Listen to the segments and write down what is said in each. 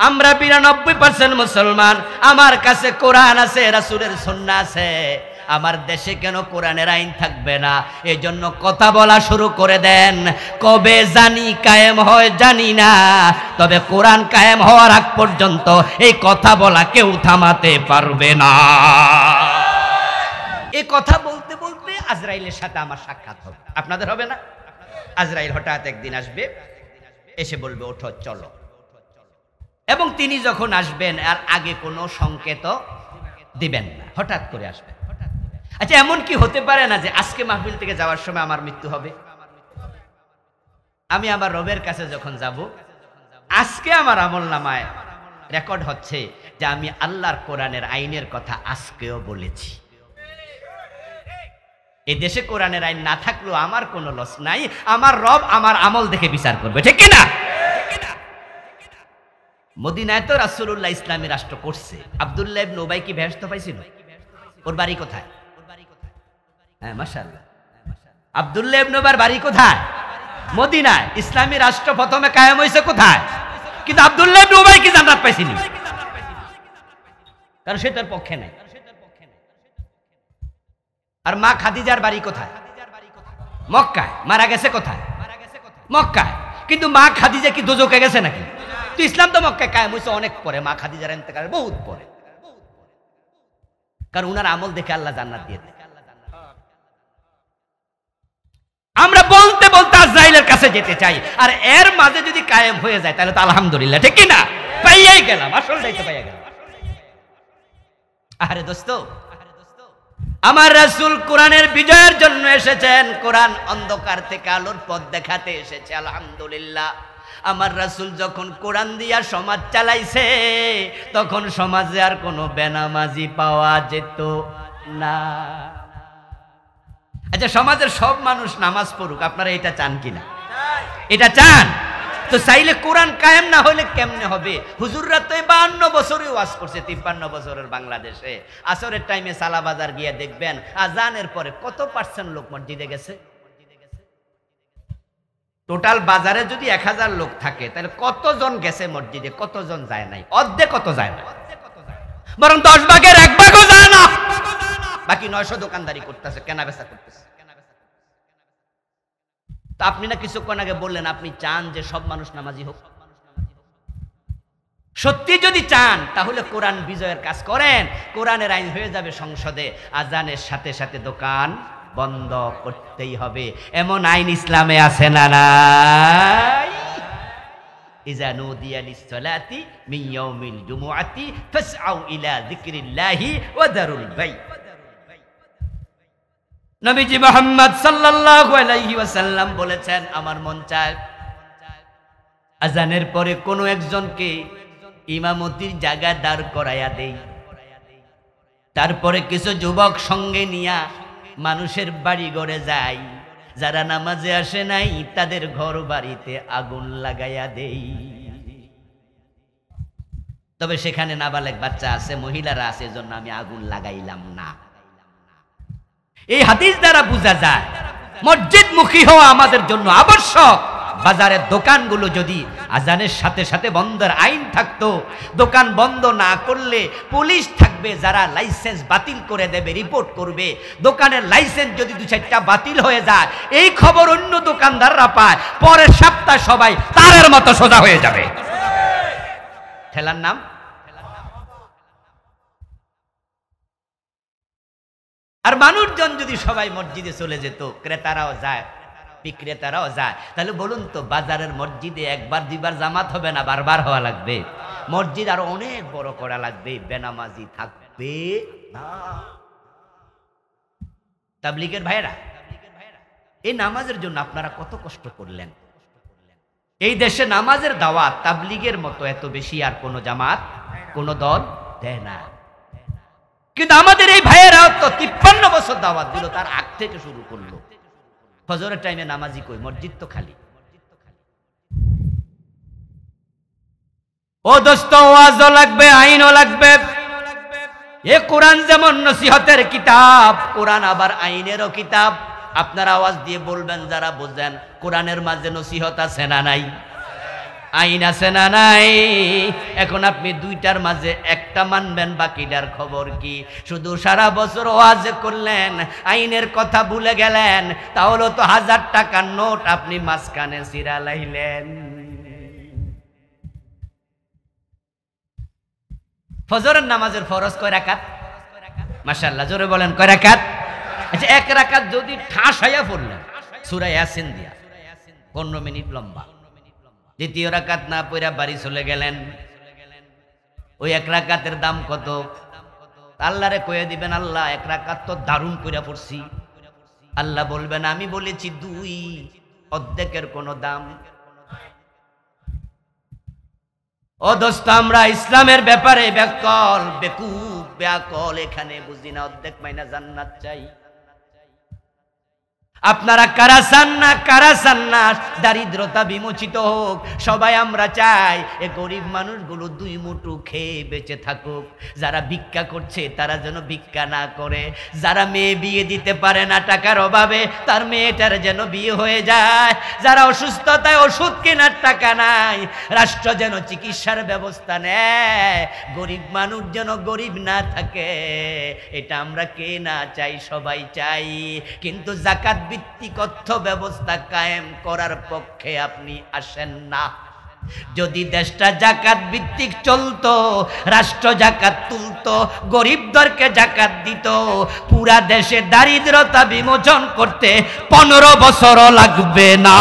আমরা ৯২% মুসলমান, আমার কাছে কোরআন আছে, রাসূলের সুন্নাহ আছে, আমার দেশে কেন কোরআনের আইন থাকবে না? এজন্য কথা বলা শুরু করে দেন। কবে জানি কায়েম হয় জানি না, তবে কোরআন কায়েম হওয়ার আগ পর্যন্ত এই কথা বলা কেউ থামাতে পারবে না। এই কথা বলতে বলতে আজরাইলের সাথে আমার সাক্ষাৎ হবে। আপনাদের হবে না? আজরাইল হঠাৎ একদিন আসবে, এসে বলবে ওঠো চলো, এবং তিনি যখন আসবেন আর আগে কোনো সংকেত দিবেন না, হঠাৎ করে আসবেন। আচ্ছা, এমন কি হতে পারে না যে আজকে মাহফিল থেকে যাওয়ার সময় আমার মৃত্যু হবে? আমি আমার রবের কাছে যখন যাব, আজকে আমার আমলনামায় রেকর্ড হচ্ছে যে আমি আল্লাহর কোরআনের আইনের কথা আজকেও বলেছি। এই দেশে কোরআনের আইন না থাকলেও আমার কোনো লস নাই, আমার রব আমার আমল দেখে বিচার করবে, ঠিক কিনা? মদিনায় তো রাসূলুল্লাহ ইসলামী রাষ্ট্র করছে। আব্দুল্লাহ ইবনে উবাই কি বেহেশত পাইছিল? ওর বাড়ি কোথায়? হ্যাঁ, মাশাআল্লাহ। আব্দুল্লাহ ইবনে উবার বাড়ি কোথায়? মদিনায়। ইসলামী রাষ্ট্র প্রথমে কায়েম হয়েছে কোথায়? কিন্তু আব্দুল্লাহ ইবনে উবাই কি জান্নাত পাইছিনি? কারণ সে তার পক্ষে নাই। আর মা খাদিজার বাড়ি কোথায়? মক্কায়। মারা গেছে কোথায়? মক্কায়। কিন্তু মা খাদিজা কি দোজখে গেছে নাকি? তো ইসলাম তো মক্কায় কায়েম হয়েছে অনেক পরে, মা খাদিজার ইন্তেকালের বহুত পরে। কারণ উনার আমল দেখে আল্লাহ জান্নাত দিয়ে দেয়। আমরা বলতে বলতে আজরাইলের কাছে যেতে চাই, আর এর মাঝে যদি কায়েম হয়ে যায় তাহলে তো আলহামদুলিল্লাহ, ঠিক কিনা? পাইয়াই গেলাম, আসল দায়িত্ব পাইয়া গেলাম। আরে দোস্ত, আমার রাসূল কোরআনের বিজয়ের জন্য এসেছেন। কোরআন অন্ধকার থেকে আলোর পথ দেখাতে এসেছে, আলহামদুলিল্লাহ। আমার রাসূল যখন কোরআন দিয়া সমাজ চালাইছে, তখন সমাজে আর কোনো বেনামাজি পাওয়া যেত না। আচ্ছা, সমাজের সব মানুষ নামাজ পড়ুক, আপনারা এটা চান কিনা? এটা চান? তো চাইলে কোরআন কায়েম না হলে কেমনে হবে? হুজুররা তো 52 বছরে ওয়াজ করছে, 53 বছরের বাংলাদেশে। আসরের টাইমে সালাবাজার গিয়ে দেখবেন আজানের পরে কত % লোক মসজিদে গেছে। টোটাল বাজারে যদি 1000 লোক থাকে তাহলে কতজন গেছে মসজিদে, কতজন যায় নাই? অর্ধেক কত যায় না, বরং 10 ভাগের 1 ভাগও যায় না। বাকি 900 দোকানদারি করতেছে, কেনা বেচা করতেছে। তা আপনি না কিছুক্ষণ আগে বললেন আপনি চান যে সব মানুষ নামাজি হোক। সত্যি যদি চান তাহলে কোরআন বিজয়ের কাজ করেন। কোরআনের আইন হয়ে যাবে সংসদে, আজানের সাথে সাথে দোকান বন্ধ করতেই হবে। এমন আইন ইসলামে আছে না নাই? ইজা নুদিয়া লিস-সালাতি মিন ইয়াউমিল জুমুআতি ফাসআউ ইলা যিকরিল্লাহি ওয়া দারুল বাই। নবীজি মুহাম্মদ সাল্লাল্লাহু আলাইহি ওয়াসাল্লাম বলেছেন, আমার মন চায় আজানের পরে কোনো একজনকে ইমামতির জায়গা দাঁড় করাইয়া দেই, তারপরে কিছু যুবক সঙ্গে নিয়া মানুষের বাড়ি ঘরে যাই, যারা নামাজে আসে নাই তাদের ঘর বাড়িতে আগুন লাগাইয়া দেই। তবে সেখানে নাবালেগ বাচ্চা আছে, মহিলারা আছে, এজন্য আমি আগুন লাগাইলাম না। এই হাদিস দ্বারা বোঝা যায় মসজিদমুখী হওয়া আমাদের জন্য আবশ্যক। বাজারের দোকানগুলো যদি আজানের সাথে সাথে বন্ধের আইন থাকতো, দোকান বন্ধ না করলে পুলিশ থাকবে যারা লাইসেন্স বাতিল করে দেবে, রিপোর্ট করবে। দোকানের লাইসেন্স যদি 2-4টা বাতিল হয়ে যায়, এই খবর অন্য দোকানদাররা পায়, পরের সপ্তাহ সবাই তারের মতো সোজা হয়ে যাবে। ঠেলার নাম আর মানুষজন যদি সবাই মসজিদে চলে যেত, ক্রেতারাও যায় বিক্রেতারাও যায়, তাহলে বলুন তো বাজারের মসজিদে 1-2বার জামাত হবে না, বারবার হওয়া লাগবে? মসজিদ আরো অনেক বড় করা লাগবে, বেনামাজি থাকবে না। তাবলীগের ভাইরা, এই নামাজের জন্য আপনারা কত কষ্ট করলেন। এই দেশে নামাজের দাওয়াত তাবলীগের মতো এত বেশি আর কোন জামাত, কোন দল দেয় না। কিন্তু আমাদের এই ভাইয়েরাও তো 53 বছর দাওয়াত দিল, তার আগ থেকে শুরু করলো। ফজরের টাইমে নামাজি কই? মসজিদ তো খালি। ও দোস্ত, ওয়াজও লাগবে, আইনও লাগবে। এ কোরআন যেমন নসিহতের কিতাব, কোরআন আবার আইনেরও কিতাব। আপনারা আওয়াজ দিয়ে বলবেন যারা বোঝেন, কোরআনের মাঝে নসিহত আছে না নাই? আইন আছে না নাই? এখন আপনি দুইটার মাঝে একটা মানবেন, বাকিটার খবর কি? শুধু সারা বছর ওয়াজ করলেন, আইনের কথা ভুলে গেলেন, তাহলে তো 1000 টাকার নোট আপনি মাঝখানে ছিঁড়া লাইলেন। ফজরের নামাজের ফরজ কয় রাকাত? মাশাআল্লাহ, জোরে বলেন কয় রাকাত? আচ্ছা, 1 রাকাত যদি ঠাস হইয়া পড়লেন সূরা ইয়াসিন দিয়া, 15 মিনিট লম্বা, দ্বিতীয় রাকাত না পড়া বাড়ি চলে গেলেন, ওই 1 রাকাতের দাম কত? আল্লাহরে কয়ে দিবেন, আল্লাহ 1 রাকাত তো দারুণ কইরা পড়ছি। আল্লাহ বলবেন, আমি বলেছি 2, অর্ধেকের কোনো দাম। ও দোস্ত, আমরা ইসলামের ব্যাপারে বেকুব ব্যাকল এখানে বুঝি না, অর্ধেক মাইনা জান্নাত চাই। আপনারা কারা চান না দারিদ্রতা বিমোচিত হোক? সবাই আমরা চাই এ গরিব মানুষগুলো 2 মুঠো খেয়ে বেঁচে থাকুক। যারা ভিক্ষা করছে তারা যেন ভিক্ষা না করে, যারা মেয়ে বিয়ে দিতে পারে না টাকার অভাবে, তার মেয়েটার যেন বিয়ে হয়ে যায়, যারা অসুস্থতায় ওষুধ কেনার টাকা নাই, রাষ্ট্র যেন চিকিৎসার ব্যবস্থা নেয়, গরিব মানুষ যেন গরিব না থাকে। এটা আমরা কে না চাই? সবাই চাই। কিন্তু যাকাত ভিত্তিক অর্থ ব্যবস্থা কায়েম করার পক্ষে আপনি আসেন না। যদি দেশটা জাকাত ভিত্তিক চলতো, রাষ্ট্র জাকাত তুলতো, গরিবদেরকে জাকাত দিত, পুরা দেশে দারিদ্রতা বিমোচন করতে 15 বছরও লাগবে না।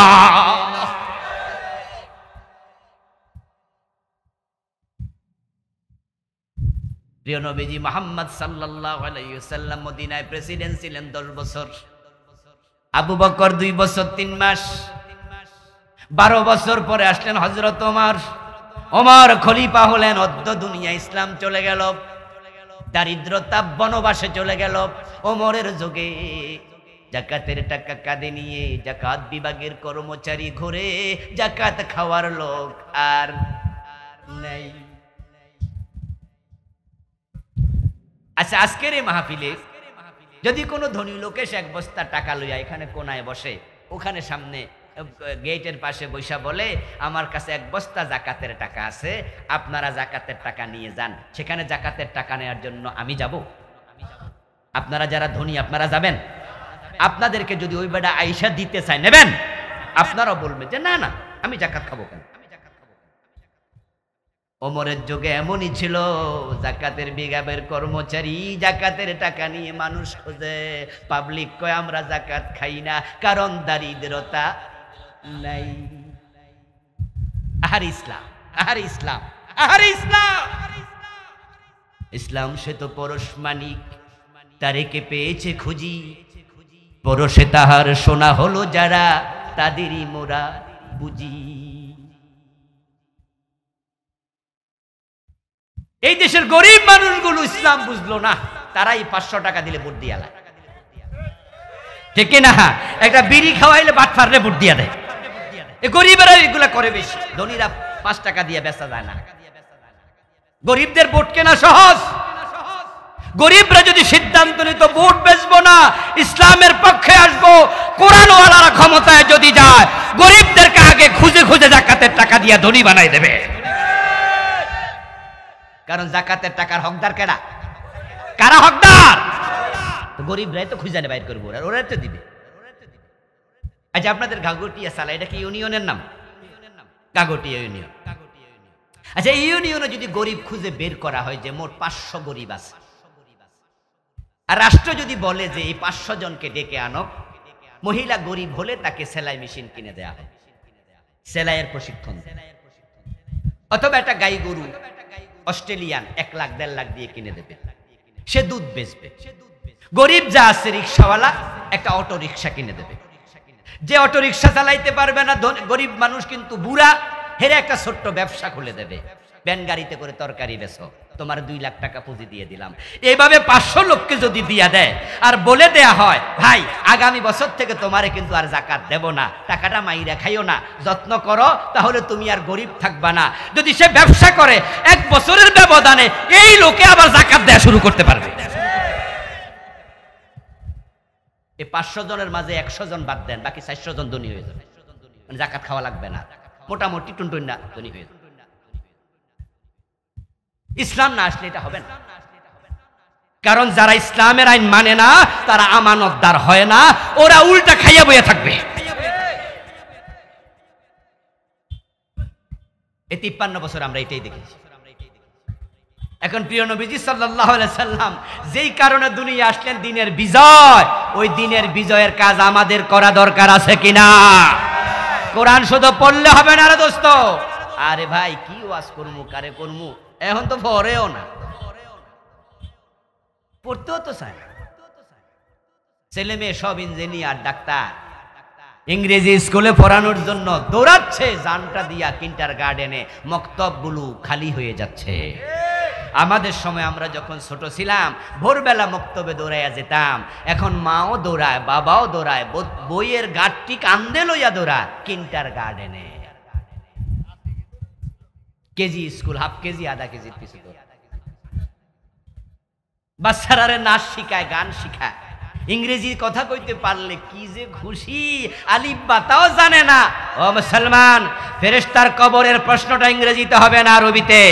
প্রিয় নবীজি মুহাম্মদ সাল্লাল্লাহু আলাইহি ওয়াসাল্লাম মদিনায় প্রেসিডেন্ট ছিলেন 10 বছর, আবু বকর 2 বছর 3 মাস, 12 বছর পরে আসলেন হযরত ওমর খলিফা হলেন। অর্ধ দুনিয়া ইসলাম চলে গেল, দারিদ্রতা বনবাসে চলে গেল। ওমরের যুগে জাকাতের টাকা কাঁধে নিয়ে জাকাত বিভাগের কর্মচারী ঘুরে, জাকাত খাওয়ার লোক আর নেই। আচ্ছা, আজকের এই মাহফিলে যদি কোনো ধনী লোক এসে 1 বস্তা টাকা লইয়া এখানে কোনায় বসে, ওখানে সামনে গেটের পাশে বৈশা বলে, আমার কাছে 1 বস্তা জাকাতের টাকা আছে, আপনারা জাকাতের টাকা নিয়ে যান, সেখানে জাকাতের টাকা নেওয়ার জন্য আমি যাব? আপনারা যারা ধনী আপনারা যাবেন? আপনাদেরকে যদি ওই বেটা আইসা দিতে চায়, নেবেন? আপনারাও বলবেন যে না না, আমি জাকাত খাবো কেন? ওমরের যুগে এমনই ছিল, জাকাতের বিভাগের কর্মচারী জাকাতের টাকা নিয়ে মানুষ খোঁজে, পাবলিক কয় আমরা জাকাত খাই না, কারণ দারিদ্রতা নাই। আর ইসলাম, আর ইসলাম, আর ইসলাম, ইসলাম সে তো পরশ মানিক, তারেকে পেয়েছে খুঁজি, পরশে তাহার সোনা হলো যারা, তাদেরই মোরা বুঝি। এই দেশের গরিব মানুষগুলো ইসলাম বুঝলো না, তারাই 500 টাকা দিলে ভোট দিয়া লায়, ঠিক না? একটা বিড়ি খাওয়াইলে বাটফাররে ভোট দিয়া দেয়। এই গরিবেরা এগুলা করে বেশি, ধনীরা 5 টাকা দিয়ে বেচা যায় না। গরিবদের ভোট কেনা সহজ। গরিবরা যদি সিদ্ধান্ত নিত ভোট বেচবো না, ইসলামের পক্ষে আসবো, কোরআনওয়ালারা ক্ষমতায় যদি যায়, গরিবদেরকে আগে খুঁজে খুঁজে জাকাতের টাকা দিয়ে ধনী বানাই দেবে। কারণ জাকাতের টাকার হকদার কেডা? কারা হকদার? গরিবরাই তো খুঁজে বাইর করবো, ওরাই তো দিবে। আচ্ছা, আপনাদের গাগটিয়া সালা, এটা কি ইউনিয়নের নাম? গাগটিয়া ইউনিয়ন। আচ্ছা, এই ইউনিয়নে যদি গরিব খুঁজে বের করা হয় যে মোট 500 গরিব আছে, আর রাষ্ট্র যদি বলে যে এই 500 জনকে ডেকে আনো, মহিলা গরিব হলে তাকে সেলাই মেশিন কিনে দেয়া হয়, সেলাইয়ের প্রশিক্ষণ, অথবা একটা গাই গরু অস্ট্রেলিয়ান 1 লাখ 1.5 লাখ দিয়ে কিনে দেবে, সে দুধ বেচবে। গরিব যা আছে রিক্সাওয়ালা একটা অটো রিক্সা কিনে দেবে, যে অটো রিক্সা চালাইতে পারবে না গরিব মানুষ কিন্তু বুড়া, হেরে একটা ছোট্ট ব্যবসা খুলে দেবে, ভ্যান গাড়িতে করে তরকারি বেচো, তোমার 2 লাখ টাকা পুঁজি দিয়ে দিলাম। এইভাবে 500 লোককে যদি দিয়া দেয় আর বলে দেয়া হয়, ভাই আগামী বছর থেকে তোমারে কিন্তু আর জাকাত দেব না, টাকাটা মাইরা খাইও না, যত্ন করো, তাহলে তুমি আর গরিব থাকবা না। যদি সে ব্যবসা করে 1 বছরের ব্যবধানে এই লোকে আবার জাকাত দেয়া শুরু করতে পারবে। এই 500 জনের মাঝে 100 জন বাদ দেন, বাকি 400 জন ধনী হয়ে যাবে, মানে জাকাত খাওয়া লাগবে না। মোটামুটি টুনটুন্ডা ধনী হয়ে যাবে। ইসলাম না আসলে এটা হবে না। কারণ যারা ইসলামের আইন মানে না তারা আমানতদার হয় না, ওরা উল্টা খাইয়া বইয়া থাকবে। এই 53 বছর আমরা এটাই দেখেছি। এখন প্রিয় নবীজি সাল্লাল্লাহু আলাইহি সাল্লাম যেই কারণে দুনিয়া আসলেন দ্বীনের বিজয়, ওই দ্বীনের বিজয়ের কাজ আমাদের করা দরকার আছে কিনা? কোরআন শুধু পড়লে হবে না রে দোস্ত। আরে ভাই কি ওয়াজ করমু, কারে করমু, এখন তো পড়েও না, পড়তেও তো চায়। ছেলে মেয়ে সব ইঞ্জিনিয়ার, ডাক্তার, ইংরেজি স্কুলে পড়ানোর জন্য দৌড়াচ্ছে জানটা দিয়া কিন্ডারগার্টেনে, মক্তবগুলো খালি হয়ে যাচ্ছে। আমাদের সময় আমরা যখন ছোট ছিলাম ভোরবেলা মক্তবে দৌড়াইয়া যেতাম, এখন মাও দৌড়ায়, বাবাও দৌড়ায়, বইয়ের গাঠটি কান্দে লইয়া দৌড়ায় কিন্ডারগার্টেনে। কেজি স্কুল হাফ কেজি আধা কেজির পিছু দৌড়ায়। বাচ্চারা নাচ শিখায়, গান শিখায়, ইংরেজি কথা কইতে পারলে কি যে খুশি, আলিফ বাতাও জানে না। ও মুসলমান, ফেরেশতার কবরের প্রশ্নটা ইংরেজিতে হবে না আরবিতে?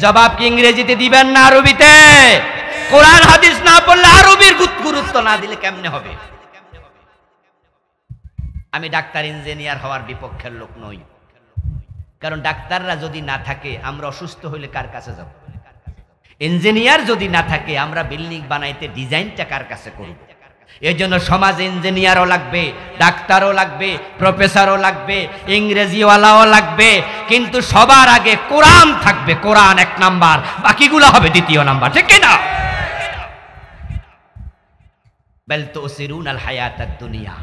জবাব কি ইংরেজিতে দিবেন না আরবিতে? কোরআন হাদিস না পড়লে আরবির গুরুত্ব না দিলে কেমনে হবে? আমি ডাক্তার ইঞ্জিনিয়ার হওয়ার বিপক্ষের লোক নই, কারণ ডাক্তাররা যদি না থাকে আমরা অসুস্থ হইলে কার কাছে যাব? ইঞ্জিনিয়ার যদি না থাকে আমরা বিল্ডিং বানাইতে ডিজাইনটা কার কাছে করব? এই জন্য সমাজে ইঞ্জিনিয়ারও লাগবে, ডাক্তারও লাগবে, প্রফেসরও লাগবে, ইংরেজিওয়ালাও লাগবে, কিন্তু সবার আগে কোরআন থাকবে। কোরআন 1 নাম্বার, বাকিগুলো হবে 2 নাম্বার, ঠিক কিনা? বাল তুসিরুনাল হায়াতাদ দুনিয়া।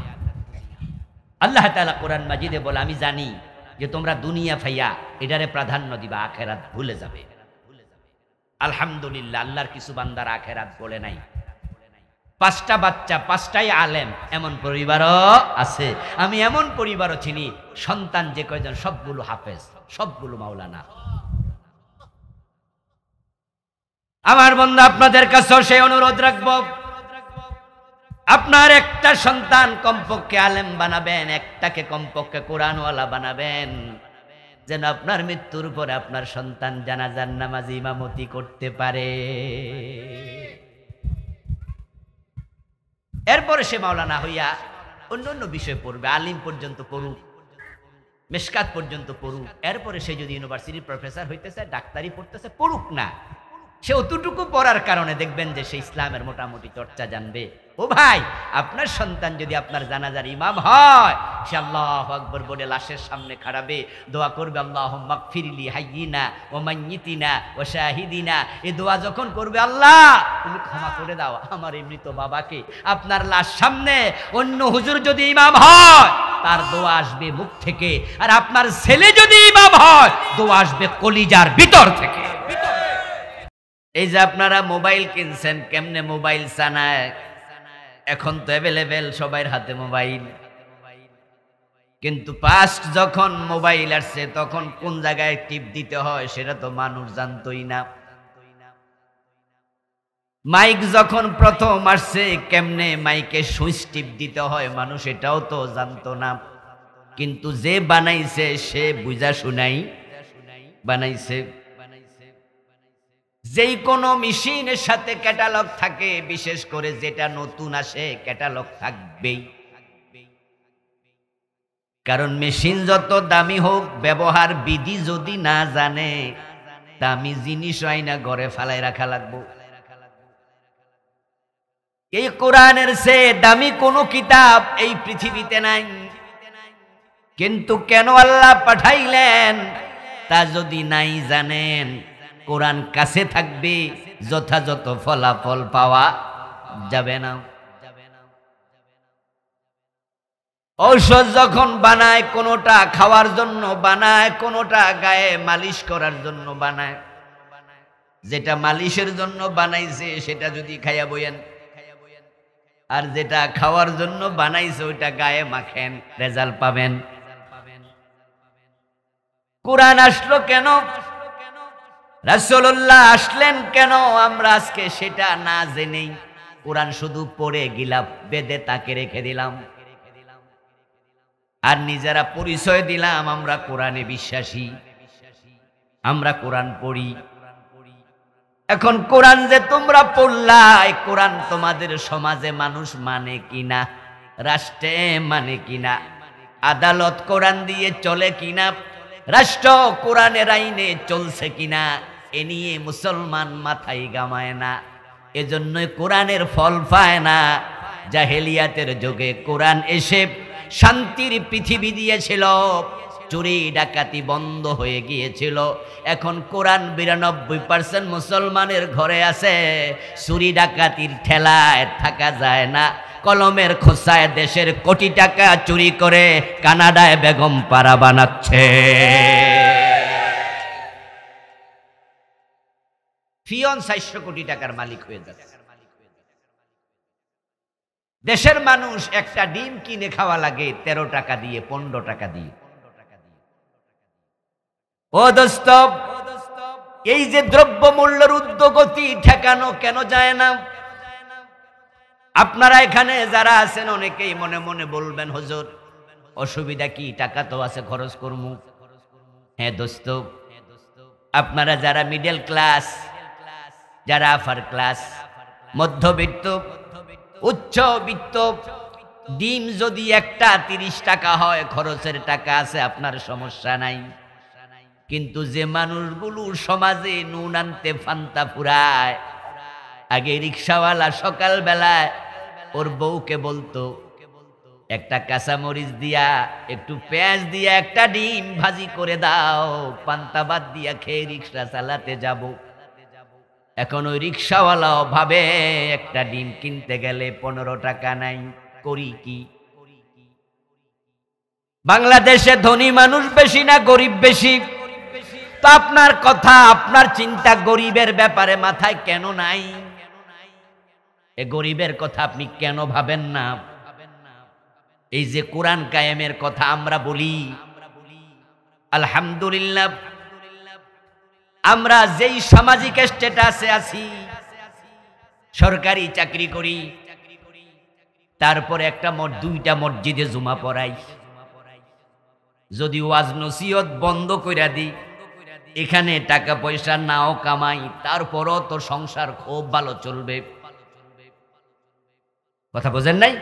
আল্লাহ তাআলা কোরআন মাজিদে বলে, আমি জানি যে তোমরা দুনিয়া ফাইয়া এটারে প্রাধান্য দিবা, আখিরাত ভুলে যাবে। আলহামদুলিল্লাহ, আল্লাহর কিছু বান্দার আখিরাত বলে নাই। 5টা বাচ্চা, 5টাই আলেম, এমন পরিবারও আছে। আমি এমন পরিবারও চিনি, সন্তান যে কয়জন সবগুলো হাফেজ, সবগুলো মাওলানা। আমার বন্ধু, আপনাদের কাছেও সেই অনুরোধ রাখবো, আপনার একটা সন্তান কমপক্ষে আলেম বানাবেন, একটাকে কমপক্ষে কোরআনওয়ালা বানাবেন, যেন আপনার মৃত্যুর পরে আপনার সন্তান জানাজার নামাজ ইমামতি করতে পারে। এরপরে সে মাওলানা হইয়া অন্য অন্য বিষয় পড়বে, আলিম পর্যন্ত পড়ুক, মেশকাত পর্যন্ত পড়ুক। এরপরে সে যদি ইউনিভার্সিটির প্রফেসর হইতে চায়, ডাক্তারি পড়তেছে, পড়ুক না। সে অতটুকু পড়ার কারণে দেখবেন যে সে ইসলামের মোটামুটি চর্চা জানবে। ও ভাই, আপনার সন্তান যদি আপনার জানাজার ইমাম হয়, সে আল্লাহু আকবার বলে লাশের সামনে খাড়াবে, দোয়া করবে, আল্লাহুম্মা গফিরলি হাইয়িনা ওয়া মাইয়িতিনা ওয়া শাহিদিনা। এই দোয়া যখন করবে, আল্লাহ তুমি ক্ষমা করে দাও আমার এই মৃত বাবাকে। আপনার লাশ সামনে অন্য হুজুর যদি ইমাম হয়, তার দোয়া আসবে মুখ থেকে, আর আপনার ছেলে যদি ইমাম হয়, দোয়া আসবে কলিজার ভিতর থেকে। এই যে আপনারা মোবাইল কিনছেন, কেমনে মোবাইল চালায়? এখন তো অ্যাভেলেবেল সবার হাতে মোবাইল, কিন্তু পাস্ট যখন মোবাইল আসছে তখন কোন জায়গায় টিপ দিতে হয় সেটা তো মানুষ জানতোই না। মাইক যখন প্রথম আসছে, কেমনে মাইকে সুইচ টিপ দিতে হয় মানুষ এটাও তো জানতো না। কিন্তু যে বানাইছে সে বুঝা শুনাই বানাইছে। যেই কোনো মেশিনের সাথে ক্যাটালগ থাকে, বিশেষ করে যেটা নতুন আসে ক্যাটালগ থাকবেই। কারণ মেশিন যত দামি হোক, ব্যবহার বিধি যদি না জানে, দামি জিনিস হয় না, ঘরে ফালাই রাখা লাগবো। এই কোরআনের চেয়ে দামি কোনো কিতাব এই পৃথিবীতে নাই। কিন্তু কেন আল্লাহ পাঠাইলেন তা যদি নাই জানেন, কোরআন কাছে থাকবে, যথাযথ ফলাফল পাওয়া যাবে না। ঔষধ যখন বানায়, কোনোটা খাওয়ার জন্য বানায়, কোনোটা গায়ে মালিশ করার জন্য বানায়। যেটা মালিশের জন্য বানাইছে সেটা যদি খাইয়া বইয়েন, আর যেটা খাওয়ার জন্য বানাইছে ওইটা গায়ে মাখেন, রেজাল্ট পাবেন। কোরআন আসলো কেন, রাসূলুল্লাহ আসলেন কেন, আমরা আজকে সেটা না জেনেই কোরআন শুধু পড়ে গিলাম, বেদে তাকে রেখে দিলাম। আর নিজেরা পরিচয় দিলাম আমরা কোরআনে বিশ্বাসী, আমরা কোরআন পড়ি। এখন কোরআন যে তোমরা পড়লা, কোরআন তোমাদের সমাজে মানুষ মানে কিনা, রাষ্ট্রে মানে কিনা, আদালত কোরআন দিয়ে চলে কিনা, রাষ্ট্র কোরআনের আইনে চলছে কিনা, এ নিয়ে মুসলমান মাথায় গামায় না। এজন্যই কোরআনের ফল পায় না। জাহেলিয়াতের যুগে কোরআন এসে শান্তির পৃথিবী দিয়েছিল, চুরি ডাকাতি বন্ধ হয়ে গিয়েছিল। এখন কোরআন ৯২% মুসলমানের ঘরে আছে, চুরি ডাকাতির ঠেলায় থাকা যায় না। কলমের খোসায় দেশের কোটি টাকা চুরি করে কানাডায় বেগম পাড়া বানাচ্ছে। ফিয়ন ৪০০ কোটি টাকার মালিক হয়ে যাচ্ছে। দেশের মানুষ একটা ডিম কিনে খাওয়া লাগে ১৩ টাকা দিয়ে, ১৫ টাকা দিয়ে। ও দোস্ত, এই যে দ্রব্য মূল্যের ঊর্ধ্বগতি ঠেকানো কেন যায় না? আপনারা এখানে যারা আছেন অনেকেই মনে মনে বলবেন, হুজুর অসুবিধা কি, টাকা তো আছে, খরচ করমু। হ্যাঁ দোস্ত, আপনারা যারা মিডল ক্লাস, যারা আপার ক্লাস, মধ্যবিত্ত, উচ্চবিত্ত, ডিম যদি একটা ৩০ টাকা হয়, খরচের টাকা আছে, আপনার সমস্যা নাই। কিন্তু যে মানুষগুলো সমাজে নুন আনতে ফান্তা ফুরায়, আগে রিক্সাওয়ালা সকাল বেলায় ওর বউকে বলতো একটা কাঁচামরিচ দিয়া, একটু পেঁয়াজ দিয়া একটা ডিম ভাজি করে দাও, পান্তা ভাত দিয়া খেয়ে রিক্সা চালাতে যাব। এখন ওই রিক্সাওয়ালাও ভাবে একটা ডিম কিনতে গেলে ১৫ টাকা নাই, করি কি? বাংলাদেশে ধনী মানুষ বেশি না গরিব বেশি? তো আপনার কথা, আপনার চিন্তা গরিবের ব্যাপারে মাথায় কেন নাই? এ গরিবের কথা আপনি কেন ভাবেন না? এই যে কোরআন কায়েমের কথা আমরা বলি, আলহামদুলিল্লাহ, আমরা যেই সামাজিক স্ট্যাটাসে আছি, সরকারি চাকরি করি, তারপরে একটা দুইটা মসজিদে জুমা পড়াই, যদি ওয়াজ নসিহত বন্ধ কইরা দিই, এখানে টাকা পয়সা নাও কামাই, তারপরও তো সংসার খুব ভালো চলবে। কথা বোঝেন নাই?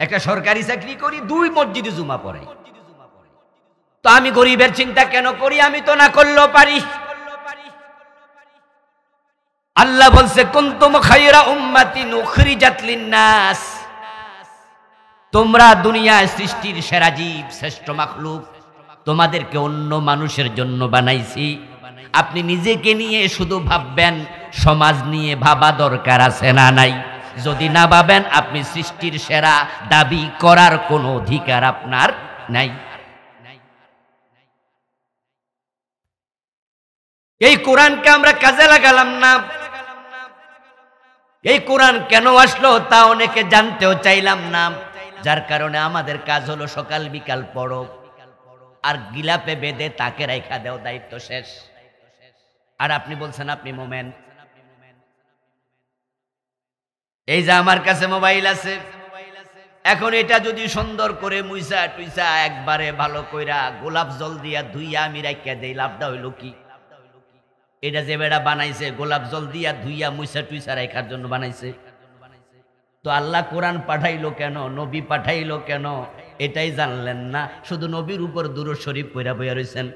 একটা সরকারি চাকরি করি, ২ মসজিদে জুমা পড়াই, তো আমি গরিবের চিন্তা কেন করি? আমি তো না করলেও পারি। আল্লাহ বলছে, কুনতুম খায়রা উম্মাতিন উখরিজাত লিন-নাস, তোমরা দুনিয়ায় সৃষ্টির সেরা জীব, শ্রেষ্ঠ মাখলুক, তোমাদেরকে অন্য মানুষের জন্য বানাইছি। আপনি নিজেকে নিয়ে শুধু ভাববেন, সমাজ নিয়ে ভাবা দরকার আছে না নাই? যদি না ভাবেন, আপনি সৃষ্টির সেরা দাবি করার কোনো অধিকার আপনার নাই। এই কোরআনকে আমরা কাজে লাগালাম না। এই কোরআন কেন আসলো তা অনেকে জানতেও চাইলাম না, যার কারণে আমাদের কাজ হলো সকাল বিকাল পড়ো আর গিলাপে বেঁধে তাকে রাইখা দেও, দায়িত্ব শেষ। আর আপনি বলছেন আপনি মোমেন। এই যে আমার কাছে মোবাইল আছে, এখন এটা যদি সুন্দর করে মুইসা টুইসা একবারে ভালো কইরা গোলাপ জল দিয়া ধুইয়া আমি রাখিয়া দেই, লাভটা হইল কি? এটা যে বেড়া বানাইছে গোলাপ জল দিয়া ধুইয়া মুইসা টুইসা রাখার জন্য বানাইছে। তো আল্লাহ কোরআন পাঠাইলো কেন, নবী পাঠাইলো কেন, এটাই জানলেন না, শুধু নবীর উপর দুরূদ শরীফ পড়া বইয়া রইছেন।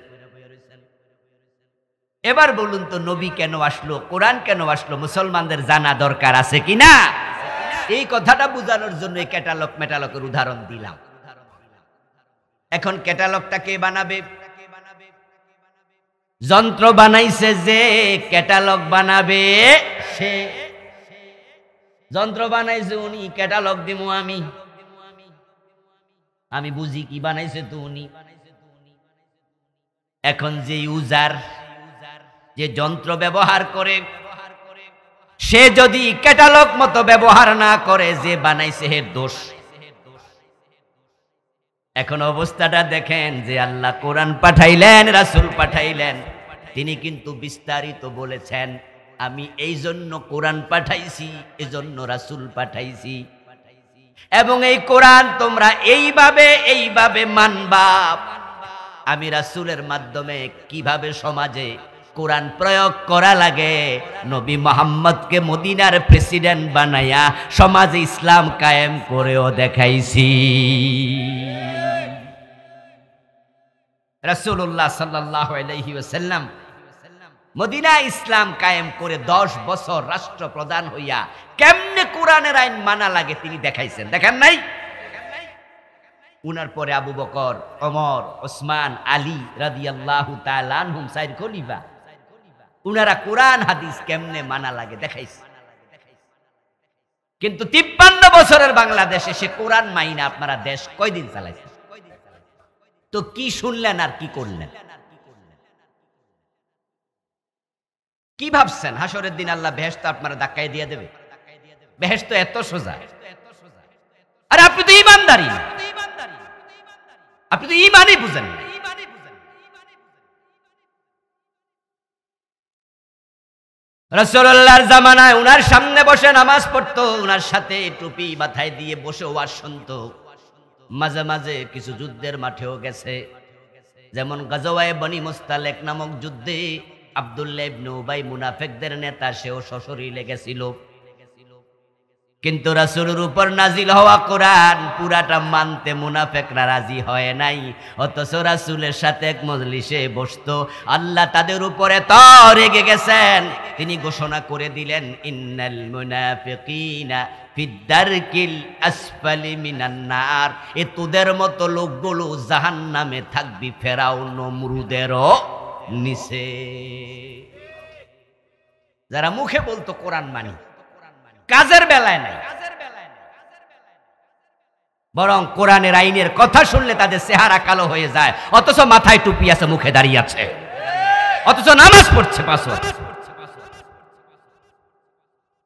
এবার বলুন তো, নবী কেন আসলো, কোরআন কেন আসলো, মুসলমানদের জানা দরকার আছে কিনা? এই কথাটা বোঝানোর জন্য ক্যাটালগ মেটালগের উদাহরণ দিলাম। এখন ক্যাটালগটা কে বানাবে? যন্ত্র বানাইছে যে, ক্যাটালগ বানাবে সে। যন্ত্র বানাইছে উনি, ক্যাটালগ দিমু আমি। আমি বুঝি কি বানাইছে তো উনি। এখন যে ইউজার, যে যন্ত্র ব্যবহার করে, সে যদি ক্যাটালগ মতো ব্যবহার না করে, যে বানাইছে এর দোষ। এখন অবস্থাটা দেখেন, যে আল্লাহ কোরআন পাঠাইলেন, রাসূল পাঠাইলেন, তিনি কিন্তু বিস্তারিত বলেছেন, আমি এই জন্য কোরআন পাঠাইছি, এজন্য রাসূল পাঠাইছি। এবং এই কোরআন তোমরা এইভাবে মানবা। আমি রাসূলের মাধ্যমে কিভাবে সমাজে কোরআন প্রয়োগ করা লাগে, নবী মুহাম্মদকে মদিনার প্রেসিডেন্ট বানায়া সমাজে ইসলাম কায়েম করেও দেখাইছি। রাসূলুল্লাহ সাল্লাল্লাহু আলাইহি ওয়াসাল্লাম মদিনা ইসলাম কায়েম করে 10 বছর রাষ্ট্রপ্রধান হইয়া কেমনে কোরআনের আইন মানা লাগে তিনি দেখাইছেন, দেখেন নাই? উনার পরে আবু বকর, ওমর, ওসমান, আলী রাদিয়াল্লাহু তাআলা আনহুম সাইর খলিফা, উনারা কোরআন হাদিস কেমনে মানা লাগে দেখাইছে। কিন্তু 53 বছরের বাংলাদেশে সে কোরআন মাইনা আপনারা দেশ কয়দিন চালাইছেন? তো কি শুনলেন আর কি করলেন? কি ভাবছেন হাসরের দিন আল্লাহ বেহেশত আপনারা ধাক্কায় দিয়ে দেবে? বেহেশত এত সোজা। আরে আপনি তো ঈমানদারই না, আপনি তো ঈমানই বুঝেন না। রাসূলুল্লাহর জামানায় উনার সামনে বসে নামাজ পড়তো, উনার সাথে টুপি মাথায় দিয়ে বসে ওয়াজ শুনতো। মাঝে মাঝে কিছু যুদ্ধের মাঠেও গেছে, যেমন গাজওয়ায়ে বনি মুস্তালিক নামক যুদ্ধে আব্দুল্লাহ ইবনে উবাই মুনাফিকদের নেতা, সেও সশরীরে গেছিল। কিন্তু রাসূলের উপর নাজিল হওয়া কোরআন পুরাটা মানতে মুনাফিকরা রাজি হয় নাই। অথচ রাসূলের সাথে এক মজলিসে বসতো। আল্লাহ তাদের উপরে তো রেগে গেছেন, তিনি ঘোষণা করে দিলেন, ইন্নাল মুনাফিকিনা ফিদ্দারকিল আসফালি মিনান নার। এ তোদের মতো লোকগুলো জাহান্নামে থাকবি ফেরাউন নমরুদেরও নিচে। যারা মুখে বলতো কোরআন মানি, কাজের বেলায় নাই, বরং কোরআনের আইনের কথা শুনলে তাদের চেহারা কালো হয়ে যায়, অথচ মাথায় টুপি আছে, মুখে দাঁড়িয়ে আছে, অথচ নামাজ পড়ছে 5 ওয়াক্ত।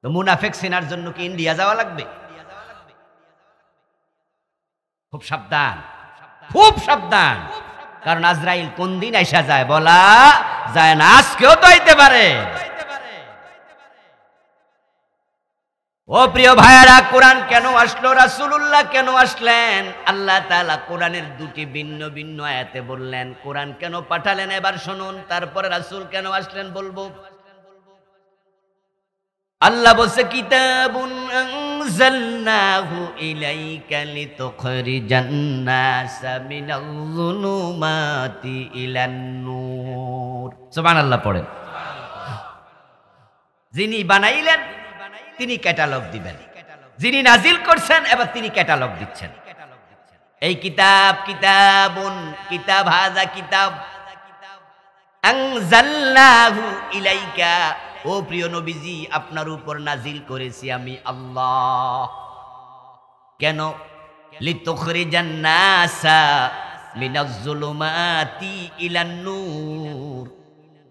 তো মুনাফিক চেনার জন্য কি ইন্ডিয়া যাওয়া লাগবে? খুব সাবধান, খুব সাবধান, কারণ আজরাইল কোন দিন আইসা যায় বলা যায় না, আজকেও তো আইতে পারে। ও প্রিয় ভাইয়ারা, কোরআন কেন আসলো? রাসূলুল্লাহ কেন আসলেন? আল্লাহ তাআলা কোরআনের 2টি ভিন্ন ভিন্ন আয়াতে বললেন। কোরআন কেন পাঠালেন এবার শুনুন, তারপরে রাসূল কেন আসলেন বলবো। আল্লাহ বলছে, কিতাবুন আনজালনাহু ইলাইকা লিতুখরিজান নাসা মিনাল যুলুমাতি ইলান নূর। সুবহানাল্লাহ পড়েন। যিনি বানাইলেন তিনি ক্যাটালগ দিবেন, যিনি নাজিল করছেন এবার তিনি ক্যাটালগ দিচ্ছেন। এই কিতাব, কিতাবুন, কিতাব, হাযা কিতাব আনজালনাহু ইলাইকা, ও প্রিয় নবীজি আপনার উপর নাজিল করেছি আমি আল্লাহ। কেন? লিতুখরিজান নাসা মিনাজ যুলুমাতি ইলান নূর।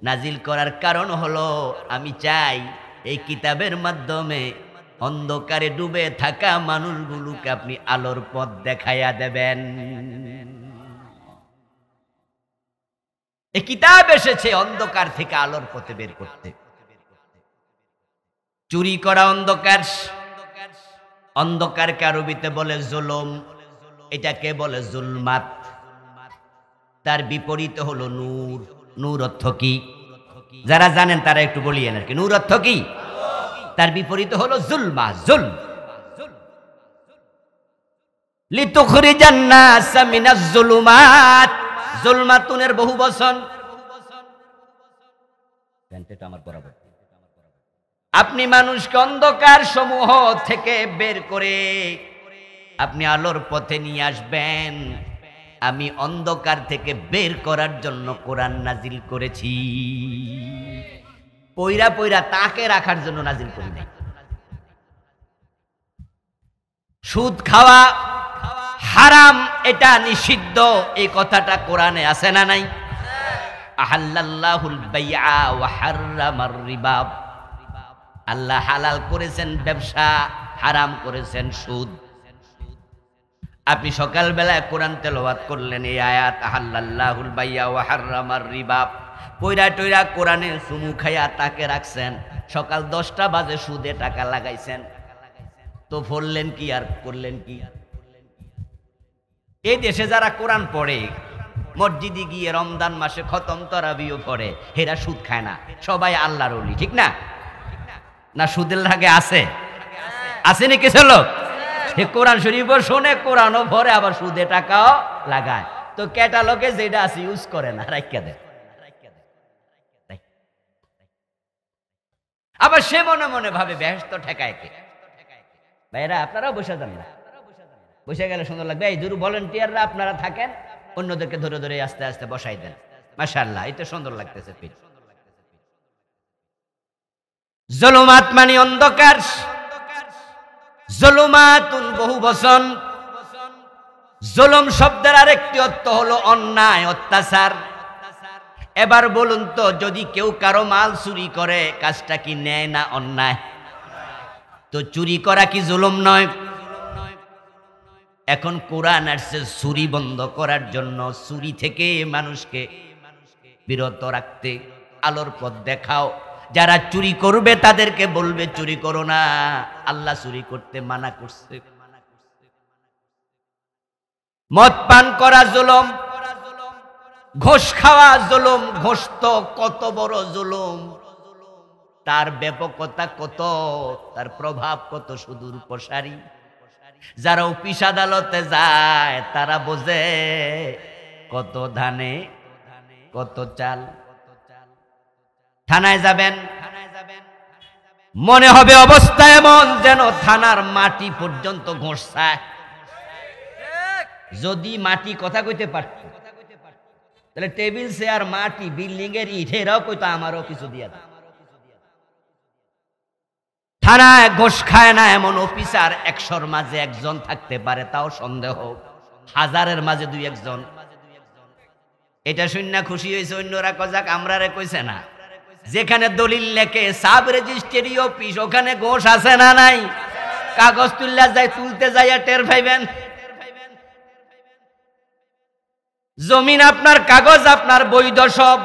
নাজিল করার কারণ হলো আমি চাই এই কিতাবের মাধ্যমে অন্ধকারে ডুবে থাকা মানুষগুলোকে আপনি আলোর পথ দেখাইয়া দেবেন। এই কিতাব এসেছে অন্ধকার থেকে আলোর পথে বের করতে। চুরি করা অন্ধকার, অন্ধকারকে আরবিতে বলে জুলুম, এটাকে বলে জুলমাত। তার বিপরীত হলো নূর। নূর অর্থ কি? যারা জানেন তারা একটু বলিয়েন আর কি। নূর অর্থ কি? তার বিপরীত হলো জুলমা, জুলম। লিতুখরিজান নাসা মিনাজ যুলুমাত, যুলমাতুনের বহু বচন। আমার বরাবর আপনি মানুষকে অন্ধকার সমূহ থেকে বের করে আপনি আলোর পথে নিয়ে আসবেন। আমি অন্ধকার থেকে বের করার জন্য কোরআন নাজিল করেছি, পয়রা পয়রা তাকে রাখার জন্য নাজিল করি নাই। সুদ খাওয়া হারাম, এটা নিষিদ্ধ, এই কথাটা কোরআনে আছে না নাই? আহাল্লাল্লাহুল বাইআ ওয়া হাররামার রিবা। আল্লাহ হালাল করেছেন ব্যবসা, হারাম করেছেন সুদ। আপনি সকালবেলায় কোরআন তেলাওয়াত করলেন এই আয়াত, আহাল্লাল্লাহুল বাইআ ওয়া হাররামার রিবা। পয়রা টয়রা কোরআনের চুমু খাইয়া তাকে রাখছেন। সকাল 10টা বাজে সুদে টাকা লাগাইছেন। তো পড়লেন কি আর করলেন কি? এই দেশে যারা কোরআন পড়ে, মসজিদে গিয়ে রমজান মাসে খতম তারাবিও পড়ে, এরা সুদ খায় না, সবাই আল্লাহর ওলি, ঠিক না? না সুদের আগে আছে? আসেনি কিছু লোক কোরআন শরীফও শোনে, কোরআনও ভরে, আবার সুদে টাকাও লাগায়। তো ক্যাটালগে যেটা আছে ইউজ করে না, রাইখা দেয়। আবার সে মনে মনে ভাবে বেহেশত ঠেকায় কে? ভাইরা আপনারাও বসে যান না, বসে গেলে সুন্দর লাগবে। এই দুরু ভলেন্টিয়াররা আপনারা থাকেন, অন্যদেরকে ধরে ধরে আস্তে আস্তে বসাই দেন। মাশাআল্লাহ, এটা সুন্দর লাগতেছে। জুলুমাত মানে অন্ধকার, জুলুমাতুন বহু বচন। জুলুম শব্দের আরেকটি অর্থ হলো অন্যায়, অত্যাচার। এবার বলুন তো, যদি কেউ কারো মাল চুরি করে, কাজটা কি ন্যায় না অন্যায়? তো চুরি করা কি জুলুম নয়? এখন কোরআন আসছে চুরি বন্ধ করার জন্য, চুরি থেকে মানুষকে বিরত রাখতে। আলোর পথ দেখাও, যারা চুরি করবে তাদেরকে বলবে চুরি করো না, আল্লাহ চুরি করতে মানা করছে। মদ পান করা জুলুম, ঘুষ খাওয়া জুলুম। ঘুষ তো কত বড় জুলুম, তার ব্যাপকতা কত, তার প্রভাব কত সুদূর প্রসারী। যারা অফিস আদালতে যায় তারা বোঝে কত ধানে কত চাল। থানায় যাবেন, মনে হবে অবস্থা এমন যেন থানার মাটি পর্যন্ত ঘুষ চায়। যদি মাটি কথা কইতে পারত, তাহলে টেবিল চেয়ার মাটি বিল্ডিং এর ইট এরাও কইতো আমারও কিছু দিয়া দাও। থানায় ঘুষ খায় না এমন অফিসার 100-র মাঝে একজন থাকতে পারে, তাও সন্দেহ। 1000-এর মাঝে 2-1 এটা শুননা খুশি হয়েছে, অন্যরা কজাক আমরারে কইছে না। যেখানে দলিল লেখে সাব রেজিস্ট্রি অফিস, ওখানে ঘুষ আছে না নাই? কাগজ তুলতে যাইয়া টের পাইবেন। জমিন আপনার, কাগজ আপনার বৈধ সব,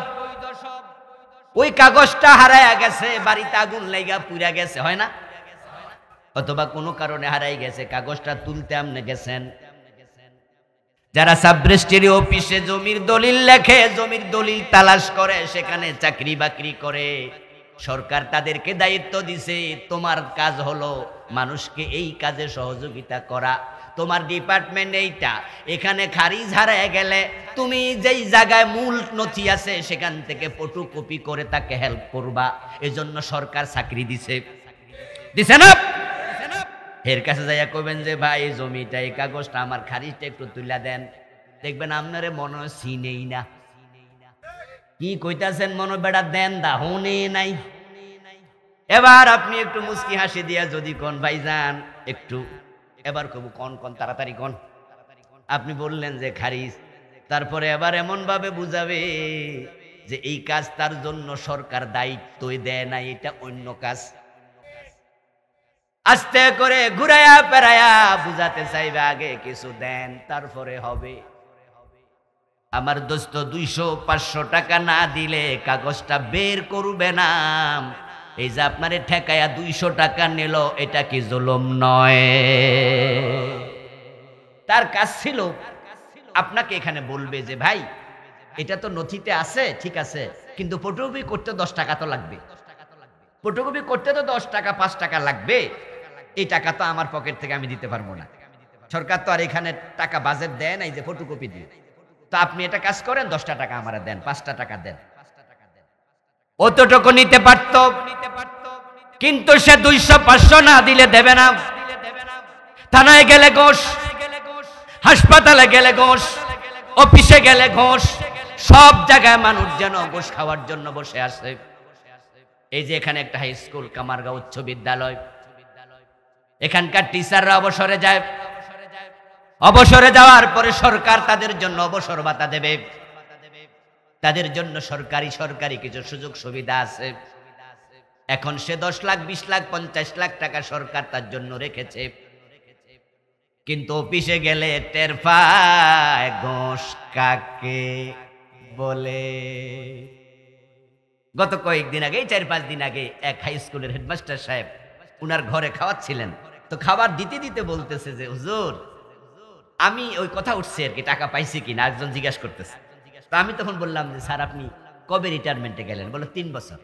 ওই কাগজটা হারায়া গেছে, বাড়িতে আগুন লাগা পুড়া গেছে, হয় না? অথবা কোনো কারণে হারাই গেছে, কাগজটা তুলতে আপনি গেছেন। যারা সাব রেজিস্ট্রি অফিসে জমির দলিল লেখে, জমির দলিল তালাশ করে, সেখানে চাকরি বাকরি করে, সরকার তাদেরকে দায়িত্ব দিছে, তোমার কাজ হলো মানুষকে এই কাজে সহযোগিতা করা, তোমার ডিপার্টমেন্ট এইটা। এখানে খারিজ হারায় গেলে তুমি যেই জায়গায় মূল নথি আছে সেখান থেকে ফটোকপি করে তাকে হেল্প করবা। এজন্য সরকার চাকরি দিছে না? এর কাছে যাইয়া কইবেন যে ভাই এই জমিটা, এই কাগজটা আমার, খারিজটা একটু তুলে দেন। দেখবেন আপনারে মনে হয় চিনেই না। কি কইতাছেন মনে বেড়া দেন দা হনে নাই। এবার আপনি একটু মুস্কি হাসি দিয়া যদি কোন ভাই যান একটু, এবার কব কোন তাড়াতাড়ি কোন। আপনি বললেন যে খারিজ, তারপরে এবার এমন ভাবে বুঝাবে যে এই কাজ তার জন্য সরকার দায়িত্বই দেয় না, এটা অন্য কাজ। আস্তে করে ঘুরাইয়া পেরাইয়া বুঝাতে চাইবে আগে কিছু দেন তারপরে হবে। আমার দোস্ত 200-500 টাকা না দিলে কাগজটা বের করবে না। এই যে আপনারে ঠেকাইয়া 200 টাকা নিল, এটা কি জুলুম নয়? তার কাজ ছিল আপনাকে এখানে বলবে যে ভাই এটা তো নথিতে আছে, ঠিক আছে, কিন্তু ফটোকপি করতে 10 টাকা তো লাগবে। ফটোকপি করতে তো 10 টাকা 5 টাকা লাগবে, এই টাকা তো আমার পকেট থেকে আমি দিতে পারবো না। সরকার তো আর এখানে টাকা বাজেট দেয় না এই যে ফটোকপি দিয়ে। তো আপনি এটা কাজ করেন, 10টা টাকা আমারে দেন, 5টা টাকা দেন। অতটুকু নিতে পারত, কিন্তু সে 200-500 না দিলে দেবে না। থানায় গেলে ঘোষ, হাসপাতালে গেলে ঘোষ, অফিসে গেলে ঘোষ, সব জায়গায় মানুষ যেন ঘোষ খাওয়ার জন্য বসে আছে। এই যে এখানে একটা হাই স্কুল, কামারগাঁও উচ্চ বিদ্যালয়, এখানকার টিচাররা অবসরে যায়। অবসরে যাওয়ার পরে সরকার তাদের জন্য অবসর ভাতা দেবে, তাদের জন্য সরকারি কিছু সুযোগ সুবিধা আছে। এখন সে 10 লাখ 20 লাখ 50 লাখ টাকা সরকার তার জন্য রেখেছে, কিন্তু অফিসে গেলে টের পায় ঘোষ কাকে বলে। গত কয়েকদিন আগে, 4-5 দিন আগে এক হাই স্কুলের হেডমাস্টার সাহেব উনার ঘরে খাওয়াচ্ছিলেন, তো খাবার দিতে দিতে বলতেছে যে হুজুর আমি ওই কথা উঠছে আর কি, টাকা পাইছি কিনা একজন জিজ্ঞাসা করতেছে। তো আমি তখন বললাম যে স্যার আপনি কবে রিটায়ারমেন্টে গেলেন? বলো 3 বছর।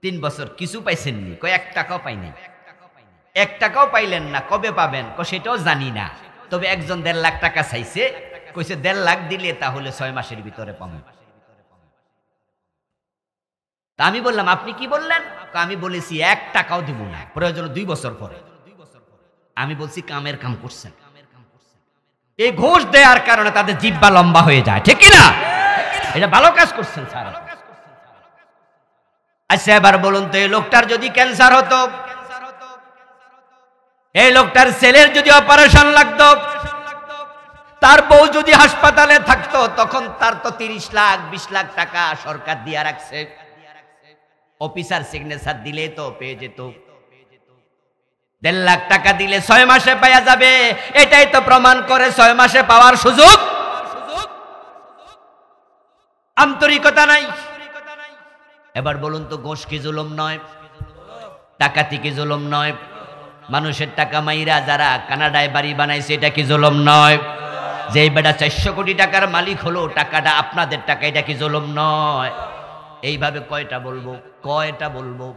3 বছর কিছু পাইছেননি? কয় 1 টাকাও পাইনি। 1 টাকাও পাইলেন না, কবে পাবেন? সেটাও জানি না, তবে একজন 1.5 লাখ টাকা চাইছে, কইছে 1.5 লাখ দিলে তাহলে 6 মাসের ভিতরে পাবেন। তা আমি বললাম আপনি কি বললেন? আমি বলেছি 1 টাকাও দিব না, প্রয়োজন 2 বছর পরে। আমি বলছি কামের কাম করছেন। এই ঘোষ দেওয়ার কারণে তাদের জিহ্বা লম্বা হয়ে যায়, ঠিক কিনা? এটা ভালো কাজ করছেন স্যার। আচ্ছা এবার বলুন তো, এই লোকটার যদি ক্যান্সার হতো, এই লোকটার ছেলের যদি অপারেশন লাগতো, তার বউ যদি হাসপাতালে থাকতো, তখন তার তো 30 লাখ 20 লাখ টাকা সরকার দিয়া রাখছে, অফিসার সিগনেচার দিলে তো পেয়ে যেত। 1.5 লাখ টাকা দিলে 6 মাসে পাওয়া যাবে, এটাই তো প্রমাণ করে 6 মাসে পাওয়ার সুযোগ। আন্তরিকতা নাই। এবার বলুন তো, ঘোষ কি জুলুম নয়? ডাকাতি কি জুলুম নয়? মানুষের টাকা মাইরা যারা কানাডায় বাড়ি বানাইছে, এটা কি জুলুম নয়? যে বেটা 400 কোটি টাকার মালিক হলো, টাকাটা আপনাদের টাকা, এটা কি জুলুম নয়? এইভাবে কয়টা বলবো?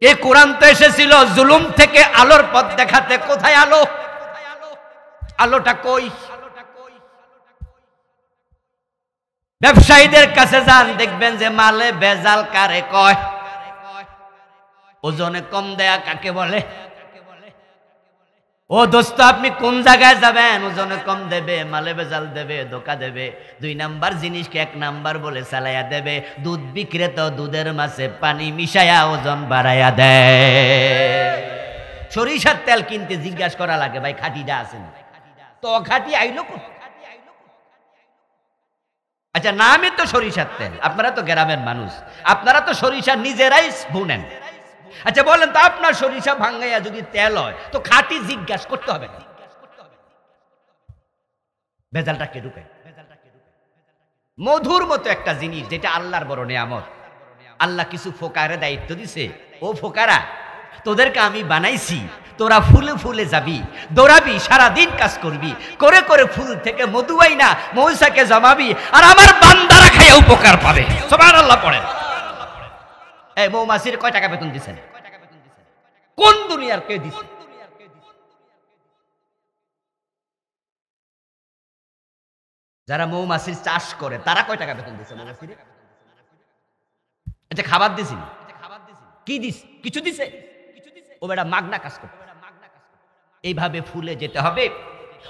এই কোরআন তো এসেছিল জুলুম থেকে আলোর পথ দেখাতে। কোথায় আলো? আলোটা কই? ব্যবসায়ীদের কাছে যান, দেখবেন যে মালে ভেজাল কারে কয়? ওজনে কম দেয়া কাকে বলে? ও দোস্ত আপনি কোন জায়গায় যাবেন? ওজনে কম দেবে, মালে ভেজাল দেবে, ধোকা দেবে, 2 নাম্বার জিনিসকে 1 নাম্বার বলে চালাইয়া দেবে। দুধ বিক্রেতা দুধের মাঝে পানি মিশাইয়া ওজন বাড়াইয়া দেয়। সরিষার তেল কিনতে জিজ্ঞাসা করা লাগে, ভাই খাঁটিটা আছে না? তো খাঁটি আইলো কোথায়? আচ্ছা নামই তো সরিষার তেল, আপনারা তো গ্রামের মানুষ, আপনারা তো সরিষা নিজেরাই বুনেন। আচ্ছা বলেন তো, আপনার সরিষা ভাঙ্গাইয়া যদি তেল হয়, তো খাঁটি জিজ্ঞাসা করতে হবে না? ভেজালটা কে ঢুকায়? মধুর মতো একটা জিনিস, যেটা আল্লাহর বড় নিয়ামত। আল্লাহ কিছু ফোকারে দায়িত্ব দিছে, ও ফোকারা তোদেরকে আমি বানাইছি, তোরা ফুলে ফুলে যাবি, দৌড়াবি, সারাদিন কাজ করবি, করে করে ফুল থেকে মধু আইনা মৌসাকে জমাবি, আর আমার বান্দারা খাইয়া উপকার পাবে। সুবহানাল্লাহ পড়েন। এই মৌমাছির কয় টাকা বেতন দিছেন? কোন দুনিয়ার কে দিছে? যারা মৌমাছির চাষ করে তারা কয় টাকা বেতন দিছে মৌমাছির? আচ্ছা খাবার দিছি, কি দিস? কিছু দিছে? ও বেটা মাগনা কাজ করতে। এইভাবে ফুলে যেতে হবে,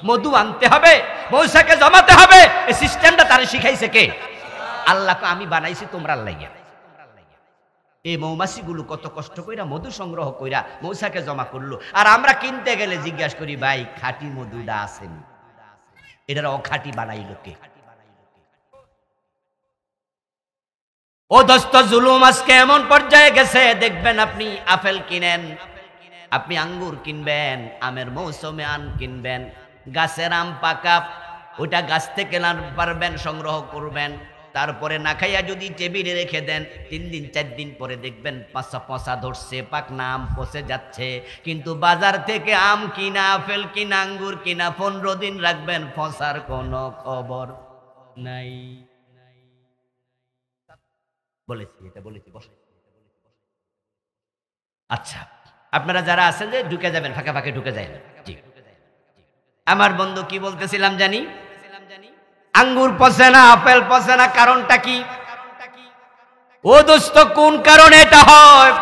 মধু আনতে হবে, মৌসাকে জমাতে হবে। এই সিস্টেমটা তারে শিখাইছে কে? আল্লাহকে আমি বানাইছি তোমরা লাগিয়া। এই মৌমাছিগুলো কত কষ্ট কইরা মধু সংগ্রহ কইরা মৌসাকে জমা করলো, আর আমরা কিনতে গেলে জিজ্ঞাসা করি ভাই খাঁটি মধুটা আসেনি, এটার অখাঁটি বানাইলো কে? ও দোস্ত জুলুম আজকে এমন পর্যায়ে গেছে, দেখবেন আপনি আপেল কিনেন, আপনি আঙ্গুর কিনবেন, আমের মৌসুমে আম কিনবেন, গাছের আম পাকা, ওটা গাছ থেকে পারবেন সংগ্রহ করবেন, তারপরে না খাইয়া যদি টেবিলে রেখে দেন, 3 দিন 4 দিন পরে দেখবেন পচা ধরছে, পাকনা আম পচে যাচ্ছে। কিন্তু বাজার থেকে আম কিনা, আপেল কিনা, আঙ্গুর কিনা 15 দিন রাখবেন, পচার কোনো খবর নাই। বলেছি, এটা বলেছি, বসে। আচ্ছা আপনারা যারা আছেন যে ঢুকে যাবেন, ফাঁকে ফাঁকে ঢুকে যায়। জি আমার বন্ধু কি বলতেছিলাম জানি? আঙ্গুর পচে না, আপেল পচে না, কারণটা কি? ও দোস্ত কোন কারণে এটা হয়?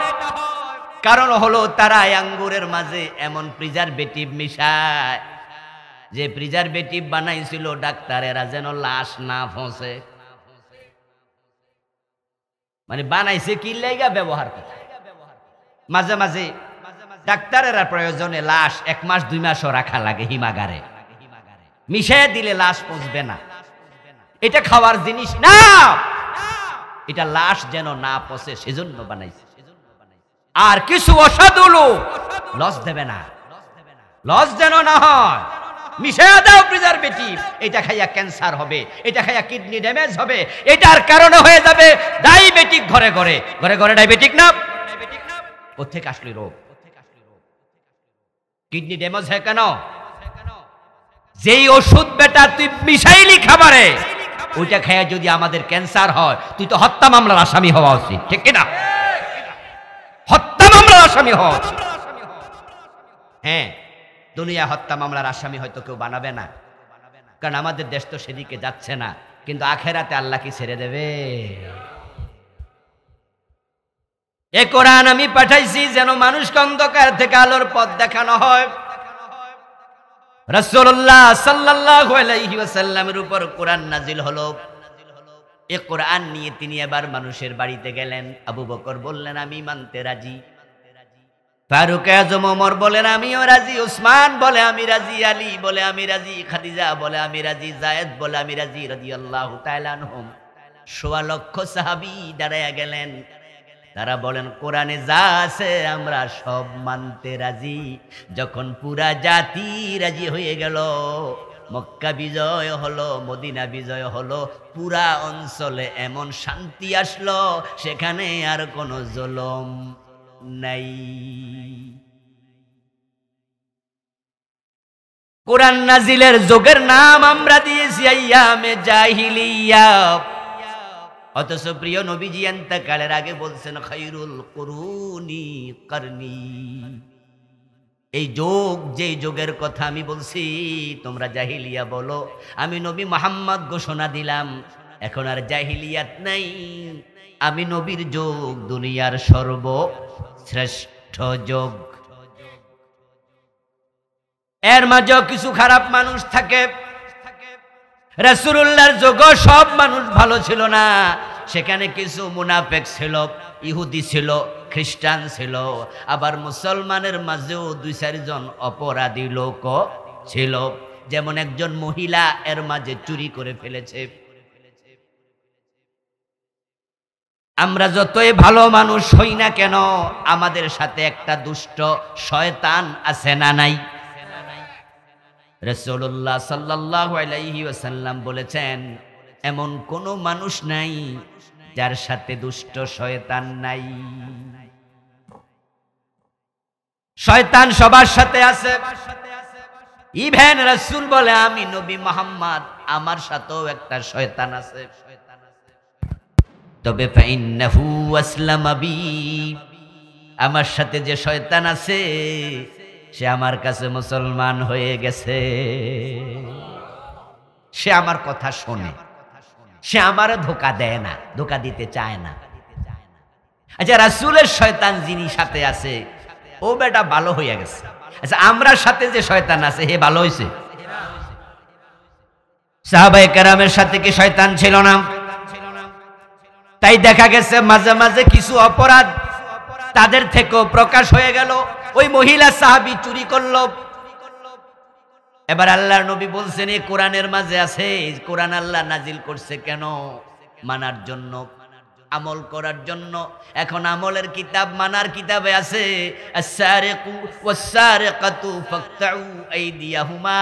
কারণ হলো তারা আঙ্গুরের মাঝে এমন প্রিজারভেটিভ মিশায়, যে প্রিজারভেটিভ বানাইছিল ডাক্তারেরা যেন লাশ না ফসে। মানে বানাইছে কি লাইগা ব্যবহার করে। মাঝে মাঝে ডাক্তারেরা প্রয়োজনে লাশ 1 মাস 2 মাসও রাখা লাগে হিমাগারে, মিশিয়ে দিলে লাশ পচবে না। এটা খাওয়ার জিনিস না, এটা লাশ যেন না পচে সেজন্য বানাইছে। আর কিছু অসাধু লোক লস দেবে না, লস যেন না হয়, মিশিয়ে দাও প্রিজারভেটিভ। এটা খাইয়া ক্যান্সার হবে, এটা খাইয়া কিডনি ড্যামেজ হবে, এটার কারণে হয়ে যাবে ডায়াবেটিক। ঘরে ঘরে ডায়াবেটিক না, কোথেকে আসলে রোগ? কিডনি ড্যামেজ হয় কেন? যেই ওষুধ বেটা তুই মিশাইলি খাবারে, ওইটা খেয়ে যদি আমাদের ক্যান্সার হয়, তুই তো হত্যা মামলার আসামি হওয়া উচিত, ঠিক কিনা? হত্যা মামলার আসামি হওয়া উচিত। হ্যাঁ, দুনিয়া হত্যা মামলার আসামি হয়তো কেউ বানাবে না, কারণ আমাদের দেশ তো সেদিকে যাচ্ছে না, কিন্তু আখেরাতে আল্লাহ কি ছেড়ে দেবে? এ কোরআন আমি পাঠাইছি যেন মানুষকে অন্ধকার থেকে আলোর পথ দেখানো হয়। রাসূলুল্লাহ সাল্লাল্লাহু আলাইহি ওয়াসাল্লামের উপর কোরআন নাজিল হলো। এই কোরআন নিয়ে তিনি এবার মানুষের বাড়িতে গেলেন। আবু বকর বললেন আমি মানতে রাজি, ফারুক আজম ওমর বলেন আমিও রাজি, উসমান বলে আমি রাজি, আলী বলে আমি রাজি, খাদিজা বলে আমি রাজি, যায়েদ বলে আমি রাজি রাদিয়াল্লাহু তাআলা আনহুম। ১৬ লক্ষ সাহাবী দাঁড়ায়া গেলেন। তারা বলেন কোরআনে যা আছে আমরা সব মানতে রাজি। যখন পুরা জাতি রাজি হয়ে গেল, মক্কা বিজয় হলো, মদিনা বিজয় হলো, পুরা অঞ্চলে এমন শান্তি আসলো, সেখানে আর কোনো জুলুম নাই। কোরআন নাজিলের যুগের নাম আমরা দিয়েছি আইয়ামে জাহিলিয়া। অথচ প্রিয় নবীজি ইন্তেকালের আগে বলছেন খায়রুল কুরুনি করনি। এই যুগ, যে যুগের কথা আমি বলছি তোমরা জাহিলিয়া বলো, আমি নবী মুহাম্মদ ঘোষণা দিলাম এখন আর জাহিলিয়াত নাই। আমি নবীর যুগ দুনিয়ার সর্বশ্রেষ্ঠ যুগ। এর মাঝেও কিছু খারাপ মানুষ থাকে। রাসূলুল্লাহর যুগে সব মানুষ ভালো ছিল না, সেখানে কিছু মুনাফিক ছিল, ইহুদি ছিল, খ্রিস্টান ছিল, আবার মুসলমানের মাঝেও ২-৪ জন অপরাধী লোক ছিল। যেমন একজন মহিলা এর মাঝে চুরি করে ফেলেছে। আমরা যতই ভালো মানুষ হই না কেন, আমাদের সাথে একটা দুষ্ট শয়তান আছে না নাই? রাসূলুল্লাহ সাল্লাল্লাহু আলাইহি ওয়াসাল্লাম বলেছেন এমন কোন মানুষ নাই যার সাথে দুষ্ট শয়তান নাই। শয়তান সবার সাথে আছে। ইভেন রাসূল বলে আমি নবী মুহাম্মদ, আমার সাথেও একটা শয়তান আছে। তবে ফাইন্নাহু আসলামা বি, আমার সাথে যে শয়তান আছে সে আমার কাছে মুসলমান হয়ে গেছে। সে আমার কথা শোনে, সে আমারে ধোঁকা দেয় না, ধোঁকা দিতে চায় না। আচ্ছা, রাসূলের শয়তান যিনি সাথে আছে ও বেটা ভালো হইয়া গেছে। আচ্ছা, আমরার সাথে যে শয়তান আছে হে ভালো হইছে? সাহাবায়ে কেরামের সাথে কি শয়তান ছিল না? তাই দেখা গেছে মাঝে মাঝে কিছু অপরাধ তাদের থেকেও প্রকাশ হয়ে গেল। ওই মহিলা সাহাবী চুরি করলো, এবার আল্লাহর নবী বলছেন এই কোরআনের মাঝে আছে। কোরআন আল্লাহ নাজিল করছে কেন? মানার জন্য, আমল করার জন্য। এখন আমলের কিতাব, মানার কিতাবে আছে আস-সারিকু ওয়াস-সারিকাতু ফাকতাউ আইদিয়াহুমা,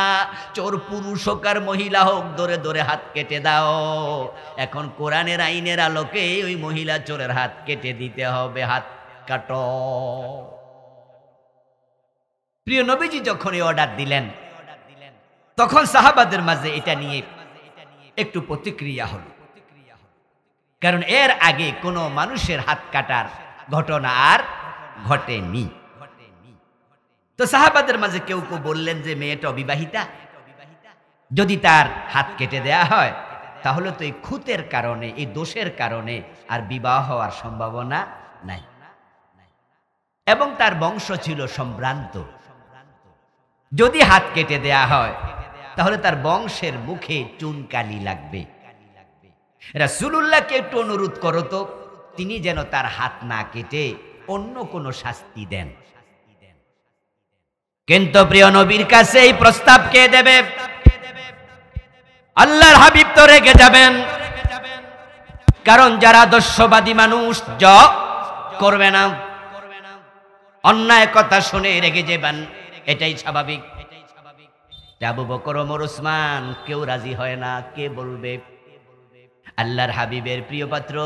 চোর পুরুষ হোক আর মহিলা হোক ধরে ধরে হাত কেটে দাও। এখন কোরআনের আইনের আলোকে ওই মহিলা চোরের হাত কেটে দিতে হবে, হাত কাটো। প্রিয় নবীজি যখন এই অর্ডার দিলেন তখন সাহাবাদের মাঝে এটা নিয়ে একটু প্রতিক্রিয়া হলো, কারণ এর আগে কোনো মানুষের হাত কাটার ঘটনা আর ঘটেনি। তো সাহাবাদের মাঝে কেউ কেউ বললেন যে মেয়েটা অবিবাহিতা, যদি তার হাত কেটে দেয়া হয় তাহলে তো এই খুঁতের কারণে, এই দোষের কারণে আর বিবাহ হওয়ার সম্ভাবনা নাই, এবং তার বংশ ছিল সম্ভ্রান্ত। যদি হাত কেটে দেয়া হয় তাহলে তার বংশের মুখে চুনকালি লাগবে। রাসূলুল্লাহকে একটু অনুরোধ করো তো, তিনি যেন তার হাত না কেটে অন্য কোনো শাস্তি দেন। কিন্তু প্রিয় নবীর কাছে এই প্রস্তাব কে দেবে? আল্লাহর হাবিব তো রেগে যাবেন, কারণ যারা আদর্শবাদী মানুষ করবে না, অন্যায় কথা শুনে রেগে যাবেন, এটাই স্বাভাবিক। আবু বকর, ওমর, ওসমান কেউ রাজি হয় না। কে বলবে? আল্লাহর হাবিবের প্রিয় পাত্র,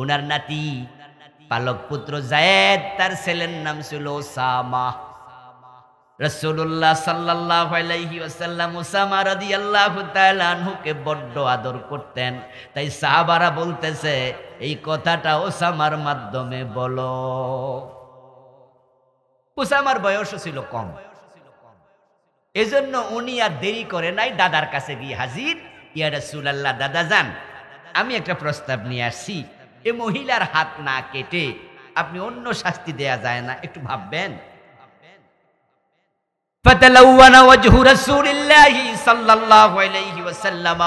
ওনার নাতি পালক পুত্র যায়েদ, তার ছেলের নাম ছিল ওসামা। রাসূলুল্লাহ সাল্লাল্লাহু আলাইহি ওয়াসাল্লাম উসামা রাদিয়াল্লাহু তাআলা আনহুকে বড্ড আদর করতেন। তাই সাহাবারা বলতেছে এই কথাটা উসামার মাধ্যমে বলো। উসামার বয়সও ছিল কম, এজন্য উনি আর দেরি করে নাই, দাদার কাছে গিয়ে হাজির। ইয়া রাসূলুল্লাহ, দাদা যান, আমি একটা প্রস্তাব নিয়ে আসছি, এ মহিলার হাত না কেটে আপনি অন্য শাস্তি দেয়া যায় না, একটু ভাববেন। ফাতালাওয়ানা ওয়াজহু রাসূলিল্লাহি সাল্লাল্লাহু আলাইহি ওয়াসাল্লাম,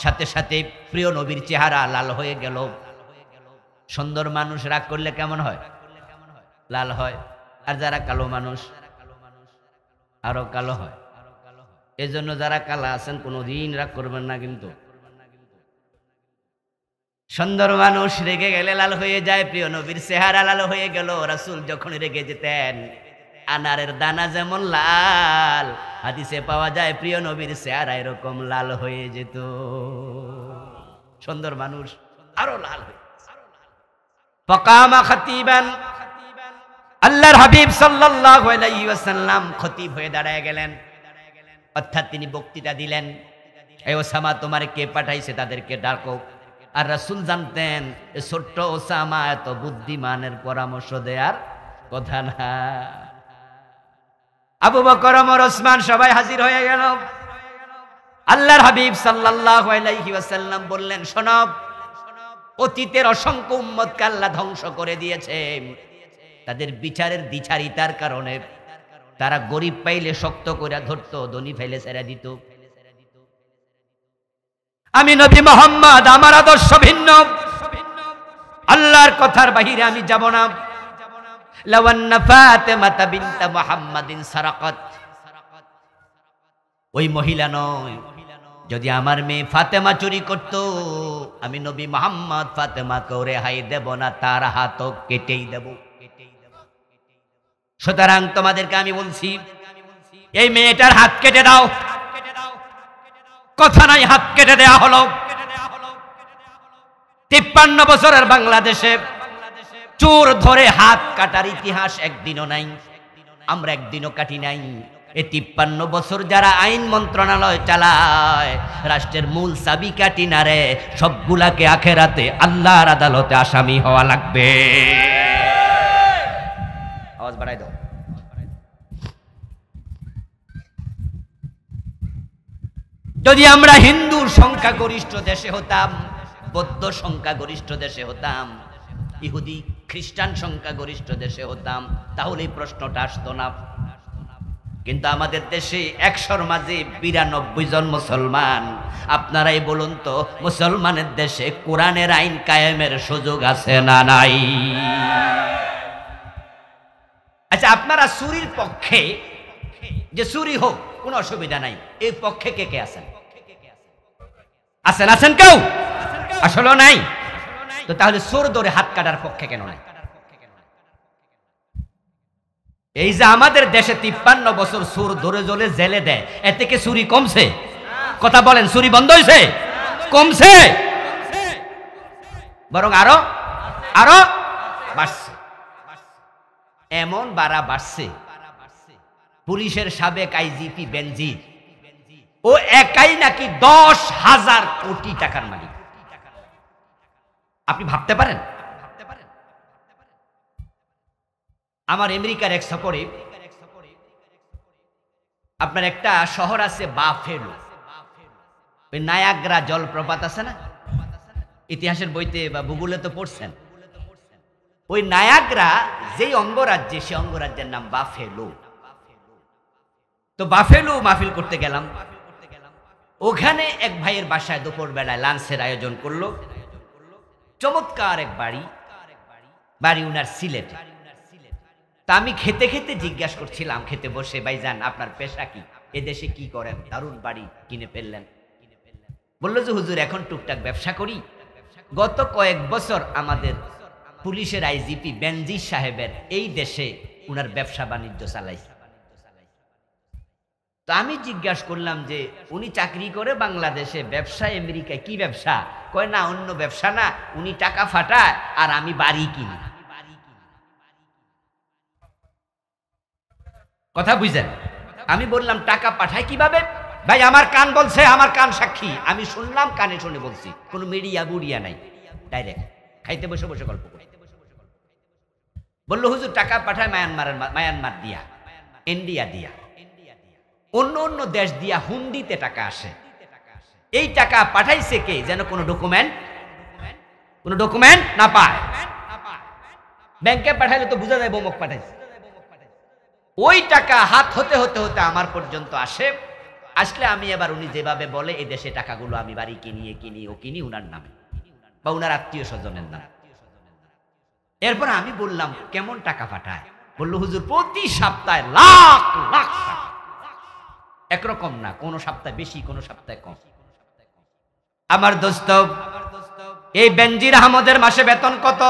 সাথে সাথে প্রিয় নবীর চেহারা লাল হয়ে গেল। সুন্দর মানুষ রাগ করলে কেমন হয়? লাল হয়। আর যারা কালো মানুষ আরো কালো হয়। এজন্য যারা কালা আছেন কোনোদিন রাগ করবেন না কিন্তু। সুন্দর মানুষ রেগে গেলে লাল হয়ে যায়, প্রিয় নবীর চেহারা লাল হয়ে গেল। রাসূল যখন রেগে যেতেন আনারের দানা যেমন লাল, হাদিসে পাওয়া যায় প্রিয় নবীর চেহারা এরকম লাল হয়ে যেত। সুন্দর মানুষ আরো লাল হয়ে। ফাকামা খাতিবান, আল্লাহর হাবিব সাল্লাল্লাহু আলাইহি ওয়াসাল্লাম খতিব হয়ে দাঁড়ায় গেলেন, অর্থাৎ তিনি বক্তৃতা দিলেন। এই ওসামা, তোমার কে পাঠাইছে তাদেরকে ডাকো। আর রাসূল জানতেন এ ছোট্ট ওসামা এত বুদ্ধিমানের পরামর্শ দেয়ার কথা না। আবু বকর, ওমর, ওসমান সবাই হাজির হয়ে গেল। আল্লাহর হাবিব সাল্লাল্লাহু আলাইহি ওয়াসাল্লাম বললেন, শোনো, অতীতের অসংখ্য উম্মতকে আল্লাহ ধ্বংস করে দিয়েছে তাদের বিচারের দ্বিচারিতার কারণে। তারা গরিব পাইলে শক্ত করে ধরতো, ধনী ফেলে ছেড়ে দিত। আমি নবী মুহাম্মদ, আমার আদর্শ ভিন্ন, আল্লাহর কথার বাহিরে আমি যাব না। লাওয়ান্না ফাতেমাতা বিনতা মুহাম্মাদিন সারাকাত, ওই মহিলা নয়, যদি আমার মেয়ে ফাতেমা চুরি করত, আমি নবী মুহাম্মদ ফাতেমাকে রেহাই দেব না, তার হাতও কেটেই দেব। সুতরাং তোমাদেরকে আমি বলছি, এই মেয়েটার হাত কেটে দাও। কথা নাই, হাত কেটে দেয়া হলো। 53 বছরের বাংলাদেশে চোর ধরে হাত কাটার ইতিহাস একদিনও নাই, আমরা একদিনও কাটি নাই। এই 53 বছর যারা আইন মন্ত্রণালয় চালায়, রাষ্ট্রের মূল চাবিকাঠি না রে, সবগুলাকে আখেরাতে আল্লাহর আদালতে আসামি হওয়া লাগবে। আওয়াজ বাড়াই দাও। যদি আমরা হিন্দু সংখ্যাগরিষ্ঠ দেশে হতাম, বৌদ্ধ সংখ্যাগরিষ্ঠ দেশে হতাম, ইহুদি খ্রিস্টান সংখ্যাগরিষ্ঠ দেশে হতাম, তাহলে এই প্রশ্নটা আসতো না। কিন্তু আমাদের দেশে 100-র মাঝে 92 জন মুসলমান। আপনারাই বলুন তো, মুসলমানের দেশে কোরআনের আইন কায়েমের সুযোগ আছে না নাই? আচ্ছা, আপনারা চুরির পক্ষে, যে চুরি হোক কোনো অসুবিধা নাই, এই পক্ষে কে কে আছেন? আছেন? আছেন কেউ? আসলে নাই। তো তাহলে চোর ধরে হাত কাটার পক্ষে কেন নাই? এই যে আমাদের দেশে 53 বছর চোর ধরে জলে জেলে দেয়, এতে কি চুরি কমছে? কথা বলেন, চুরি বন্ধ হয়েছে? কমছে? বরং আরো আরো বাড়ছে। এমন বাড়ছে, পুলিশের সাবেক আইজিপি বেনজির, ও একাই নাকি 10,000 কোটি টাকার মালিক। আপনি ভাবতে পারেন? আমার আমেরিকার এক সফরে, আপনার একটা শহর আছে বাফেলো, ওই নায়াগ্রা জলপ্রপাত আছে না, ইতিহাসের বইতে বা ভূগোলে তো পড়ছেন। ওই নায়াগ্রা যেই অঙ্গরাজ্যে, সে অঙ্গরাজ্যের নাম বাফেলো। তো বাফেলো মাহফিল করতে গেলাম। ওখানে এক ভাইয়ের বাসায় দুপুর বেলায় লাঞ্চের আয়োজন করলো। চমৎকার এক বাড়ি উনার সিলেটে। তা আমি খেতে খেতে জিজ্ঞাসা করছিলাম, খেতে বসে, ভাইজান আপনার পেশা কি, এদেশে কি করেন, দারুণ বাড়ি কিনে ফেললেন। বললো যে হুজুর এখন টুকটাক ব্যবসা করি। গত কয়েক বছর আমাদের পুলিশের আইজিপি বেনজির সাহেবের এই দেশে উনার ব্যবসা বাণিজ্য চালাইছে। তো আমি জিজ্ঞাসা করলাম যে উনি চাকরি করে বাংলাদেশে, ব্যবসা আমেরিকায়, কি ব্যবসা? কয় না, অন্য ব্যবসা না, উনি টাকা ফাটায় আর আমি বাড়ি কিনি। কথা বুঝেন? আমি বললাম টাকা পাঠায় কিভাবে? ভাই আমার কান বলছে, আমার কান সাক্ষী, আমি শুনলাম, কানে শুনে বলছি, কোনো মিডিয়া বুড়িয়া নাই, ডাইরেক্ট খাইতে বসে বসে গল্প করি। বললো হুজুর টাকা পাঠায় মায়ানমার দিয়া, ইন্ডিয়া দিয়া, অন্য অন্য দেশ দিয়া হুন্ডিতে টাকা আসে। এই টাকা পাঠাইছে কে? যেন কোনো ডকুমেন্ট না পায়। ব্যাংকে পাঠাইলে তো বুঝা যায় বোমক পাঠাইছে। ওই টাকা হাত হতে হতে হতে আমার পর্যন্ত আসে। আসলে আমি এবার উনি যেভাবে বলে এই দেশে টাকাগুলো আমি বাড়ি কিনি উনার নামে বা উনার আত্মীয় স্বজনের নামে। এরপর আমি বললাম কেমন টাকা পাঠায়? বললো হুজুর প্রতি সপ্তাহে লাখ লাখ টাকা। একরকম না, কোন সপ্তাহে বেশি, কোন সপ্তাহে কম। আমার দোস্ত, এই বেনজির আহমদের মাসে বেতন কত?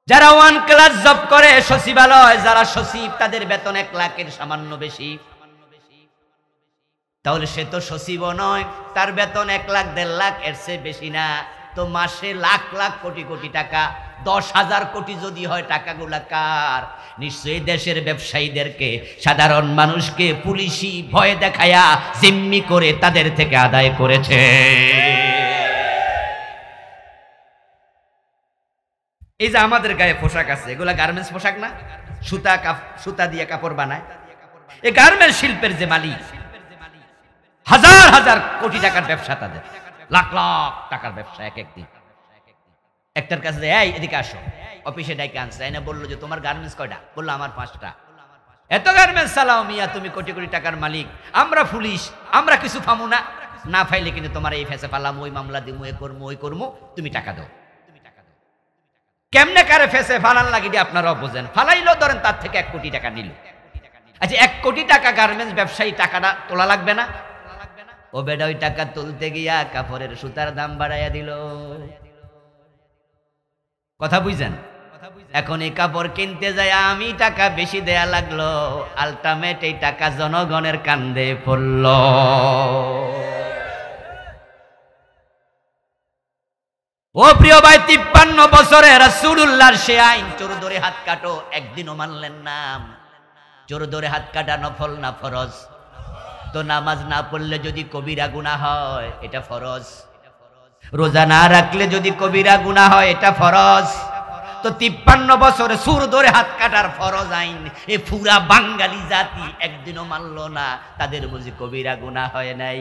যারা 1 ক্লাস জব করে সচিবালয়, যারা সচিব, তাদের বেতন 1 লাখের সামান্য বেশি। তাহলে সে তো সচিবও নয়, তার বেতন 1 লাখ 1.5 লাখ, এর চেয়ে বেশি না। তো মাসে লাখ লাখ কোটি কোটি টাকা, 10,000 কোটি যদি হয়, টাকাগুলা কার? নিশ্চয়ই দেশের ব্যবসায়ীদেরকে, সাধারণ মানুষকে পুলিশি ভয় দেখায়া জিম্মি করে তাদের থেকে আদায় করেছে। এই যে আমাদের গায়ে পোশাক আছে, এগুলা গার্মেন্টস পোশাক না? সুতা দিয়ে কাপড় বানায়। এই গার্মেন্টস শিল্পের যে মালিক, হাজার হাজার কোটি টাকার ব্যবসা তাদের, লাখ লাখ টাকার ব্যবসা এক একদিন। একটার কাছে এই এদিকে আসো, অফিসে ডাইকে আনছে, এনে বললো যে তোমার গার্মেন্টস কয়টা? বললো আমার 5টা। এত গার্মেন্টস চালাও মিয়া, তুমি কোটি কোটি টাকার মালিক, আমরা পুলিশ, আমরা কিছু পামু না? না পাইলে কিন্তু তোমার এই ফেসে পালাম, ওই মামলা দিমু, ওই করমু, তুমি টাকা দাও। কেমনে কারে ফেসে ফালান লাগিয়ে আপনারাও বোঝেন। ফালাইলো ধরেন তার থেকে 1 কোটি টাকা নিল। আচ্ছা 1 কোটি টাকা গার্মেন্টস ব্যবসায়ী টাকাটা তোলা লাগবে না? ও বেটা ওই টাকা তুলতে গিয়া কাপড়ের সুতার দাম বাড়াইয়া দিল। কথা বুঝছেন? এখন এই কাপড় কিনতে যায় আমি টাকা বেশি দেয়া লাগলো, আলটিমেট এই টাকা জনগণের কান্দে পড়ল। ও প্রিয় ভাই, 53 বছরে রাসূলুল্লাহর সে আইন, চোর ধরে হাত কাটো, একদিনও মানলেন না। চোর ধরে হাত কাটা নফল না ফরজ? তো নামাজ না পড়লে যদি কবিরা গুনাহ হয়, এটা ফরজ। রোজা না রাখলে যদি কবিরা গুনাহ হয়, এটা ফরজ। তো 53 বছরে চোর ধরে হাত কাটার ফরজ আইন এ পুরা বাঙালি জাতি একদিনও মানল না, তাদের বুঝি কবিরা গুনাহ হয় নাই?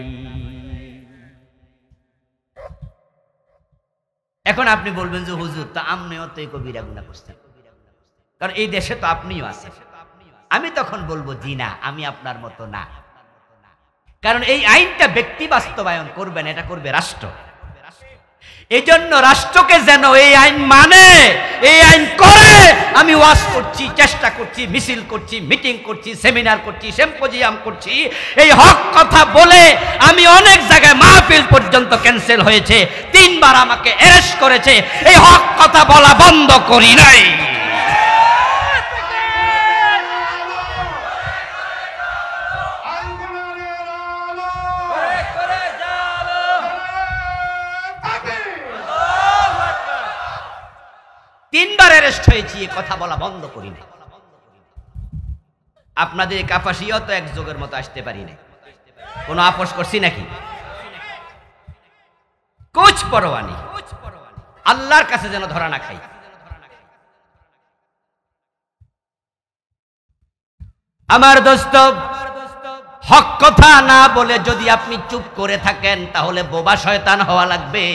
এখন আপনি বলবেন যে হুজুর তো আপনিও তো এই কবিরা গুনাহ করছেন, কারণ এই দেশে তো আপনিও আছেন। আমি তখন বলবো জি না, আমি আপনার মতো না। কারণ এই আইনটা ব্যক্তি বাস্তবায়ন করবেন, এটা করবে রাষ্ট্র। এই জন্য রাষ্ট্রকে যেন এই আইন মানে, এই আইন করে। আমি ওয়াজ করছি, চেষ্টা করছি, মিছিল করছি, মিটিং করছি, সেমিনার করছি, সিম্পোজিয়াম করছি, এই হক কথা বলে আমি অনেক জায়গায় মাহফিল পর্যন্ত ক্যান্সেল হয়েছে, 3 বার আমাকে অ্যারেস্ট করেছে, এই হক কথা বলা বন্ধ করি নাই। অ্যারেস্ট হয়েছি, কথা বলা বন্ধ করি না। আপনাদের কাপাসিও তো এক যোগের মতো আসতে পারি না, কোনো আপোষ করছি নাকি? কুছ পরোয়া নেই, আল্লাহর কাছে যেন ধরা না খাই। আমার দোস্ত, হক কথা না বলে যদি আপনি চুপ করে থাকেন, তাহলে বোবা শয়তান হওয়া লাগবে।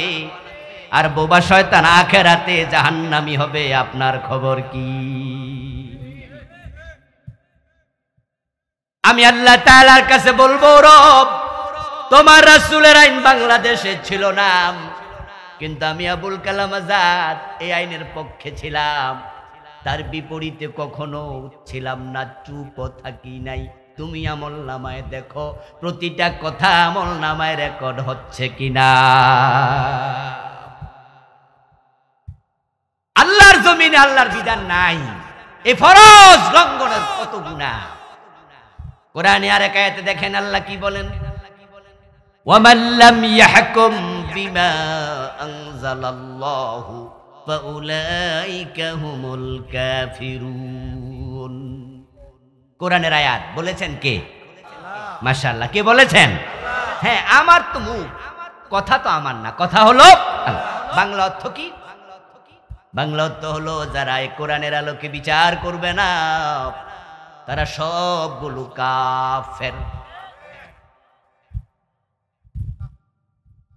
আর বোবা শয়তান আখেরাতে জাহান্নামী হবে। আপনার খবর কি? আমি আল্লাহ তাআলার কাছে বলবো, রব তোমার রাসূলের আইন বাংলাদেশে ছিল না, কিন্তু আমি আবুল কালাম আজাদ এই আইনের পক্ষে ছিলাম, তার বিপরীতে কখনো ছিলাম না, চুপও থাকি নাই। তুমি আমলনামায় দেখো, প্রতিটা কথা আমলনামায় রেকর্ড হচ্ছে কিনা। আল্লাহর জমিনে আল্লাহর বিধান নাই, এই ফরজ লঙ্ঘনের কত গুনাহ। কোরআনে আরেক আয়াতে দেখেন আল্লাহ কি বলেন, ওয়ামান লাম ইয়াহকুম বিমা আনজালাল্লাহু ফাউলাইকা হুমুল কাফিরুন। কোরআনের আয়াত বলেছেন কে? মাশাআল্লাহ, কে বলেছেন? হ্যাঁ, আমার তো মুখ, কথা তো আমার না, কথা হলো বাংলা অর্থ কি? বাংলা অর্থ হলো যারা এই কোরআনের আলোকে বিচার করবে না তারা সবগুলো কাফের।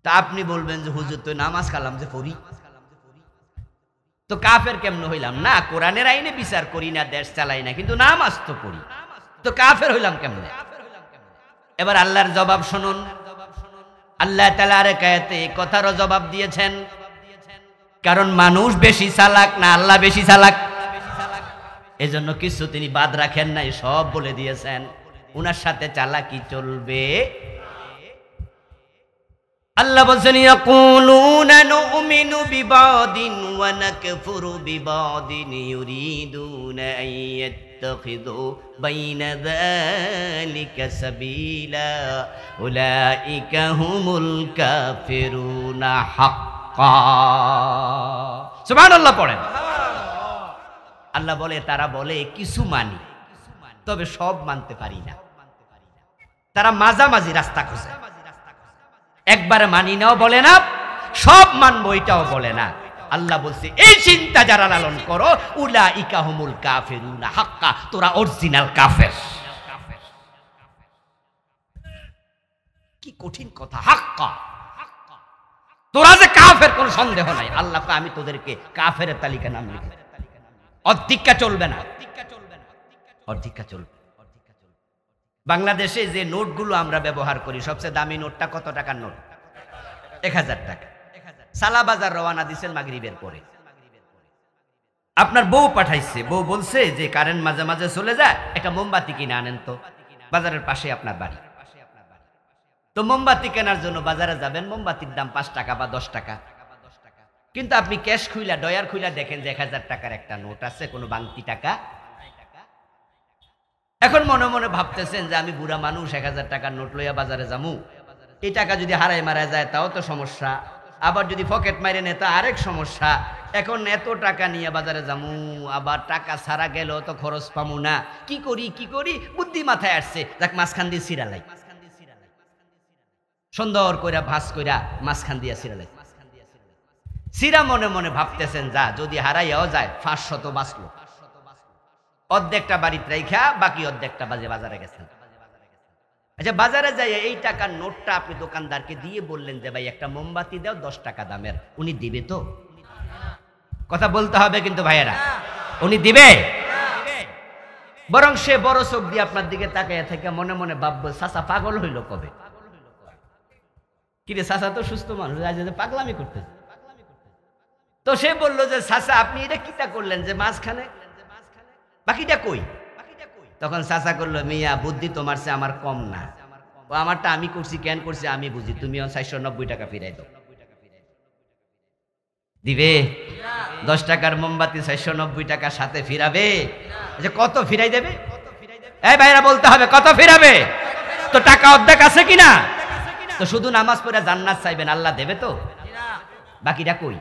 তা আপনি বলবেন যে হুজুর তো নামাজ কালাম যে পড়ি, তো কাফের কেমন হইলাম? না, কোরআনের আইনে বিচার করি না, দেশ চালাই না, কিন্তু নামাজ তো পড়ি, তো কাফের হইলাম কেমনে? এবার আল্লাহর জবাব শুনুন। আল্লাহ তাআলা আরেক আয়াতে কথারও জবাব দিয়েছেন। কারণ মানুষ বেশি চালাক না আল্লাহ বেশি চালাক? এজন্য কিছু তিনি বাদ রাখেন নাই, সব বলে দিয়েছেন। উনার সাথে চালাকি চলবে। আল্লাহ বলছেন ইয়াকুলুনা নুমিনু বিবাদিন ওয়া নাকফুরু বিবাদিন ইউরিদুনা আন ইয়াত্তাখিযু বাইনা যালিকা সাবিলা উলাইকা হুমুল কাফিরুনা হাক্কা। সুবহানাল্লাহ পড়েন। আল্লাহ বলে তারা বলে কিছু মানি, তবে সব মানতে পারি না। তারা মাঝামাঝি রাস্তা খোঁজে, একবারে মানি নাও বলে না, সব মানবো এটাও বলে না। আল্লাহ বলছে এই চিন্তা যারা লালন করো উলাইকা হুমুল কাফিরুনা হাক্কা, তোরা অরিজিনাল কাফের। কি কঠিন কথা, হাক্কা, তোরা যে কাফের কোন সন্দেহ নাই। আল্লাহ আমি তোদেরকে কাফের তালিকা নাম লিখে, অধিক্কা চলবে না, অধিক্কা চলবে। বাংলাদেশে যে নোটগুলো আমরা ব্যবহার করি, সবচেয়ে দামি নোটটা কত টাকার নোট? 1000 টাকা। সালা বাজার রওনা দিচ্ছেন মাগরিবের পরে, আপনার বউ পাঠাইছে, বউ বলছে যে কারেন্ট মাঝে মাঝে চলে যায়, একটা মোমবাতি কিনে আনেন তো, বাজারের পাশে আপনার বাড়ি। তো মোমবাতি কেনার জন্য বাজারে যাবেন, মোমবাতির দাম 5 টাকা বা 10 টাকা, কিন্তু আপনি ক্যাশ খুইলা ডয়ার খুইলা দেখেন যে 1000 টাকার একটা নোট আছে, কোনো বাংতি টাকা। এখন মনে মনে ভাবতেছেন যে আমি বুড়া মানুষ, 1000 টাকার নোট লইয়া বাজারে যামু, এই টাকা যদি হারাই মারা যায় তাও তো সমস্যা, আবার যদি পকেট মাইরে নেয় তা আরেক সমস্যা। এখন এত টাকা নিয়ে বাজারে যামু, আবার টাকা ছাড়া গেলেও তো খরচ পামু না, কি করি কি করি, বুদ্ধি মাথায় আসছে, যাক মাঝখান দিয়ে সিরালাই, সুন্দর কইরা ভাঁজ কইরা মাঝখান দিয়া সিরালাই। সিরা মনে মনে ভাবতেছেন যা যদি হারাইয়াও যায় 500 তো বাঁচলো, অর্ধেকটা বাড়িতে রাইখা বাকি অর্ধেকটা বাজারে গেছেন। আচ্ছা, বাজারে যাই এই টাকার নোটটা আপনি দোকানদারকে দিয়ে বললেন যে ভাই একটা মোমবাতি দাও 10 টাকা দামের, উনি দিবে তো? কথা বলতে হবে কিন্তু ভাইয়েরা, উনি দিবে? বরং সে বড় চোখ দিয়ে আপনার দিকে তাকাইয়া থেকে মনে মনে ভাববে চাচা পাগল হইল কবে? কিরে চাচা তো সুস্থ মানুষ, আজ পাগলামি করতেছে। তো সে বললো যে চাচা আপনি এটা কিটা করলেন যে মাঝখানে, বাকিটা কই? তখন চাচা করলো মিয়া বুদ্ধি তোমার চেয়ে আমার কম না, ও আমারটা আমি করছি, কেন করছি আমি বুঝি, তুমি 490 টাকা ফিরাই দাও। দিবে? 10 টাকার মোমবাতি 490 টাকার সাথে ফিরাবে? যে কত ফিরাই দেবে? এই ভাইরা বলতে হবে কত ফিরাবে? তো টাকা অর্ধেক আছে কিনা? তো শুধু নামাজ পড়ে জান্নাত চাইবেন, আল্লাহ দেবে তো? বাকিটা কই?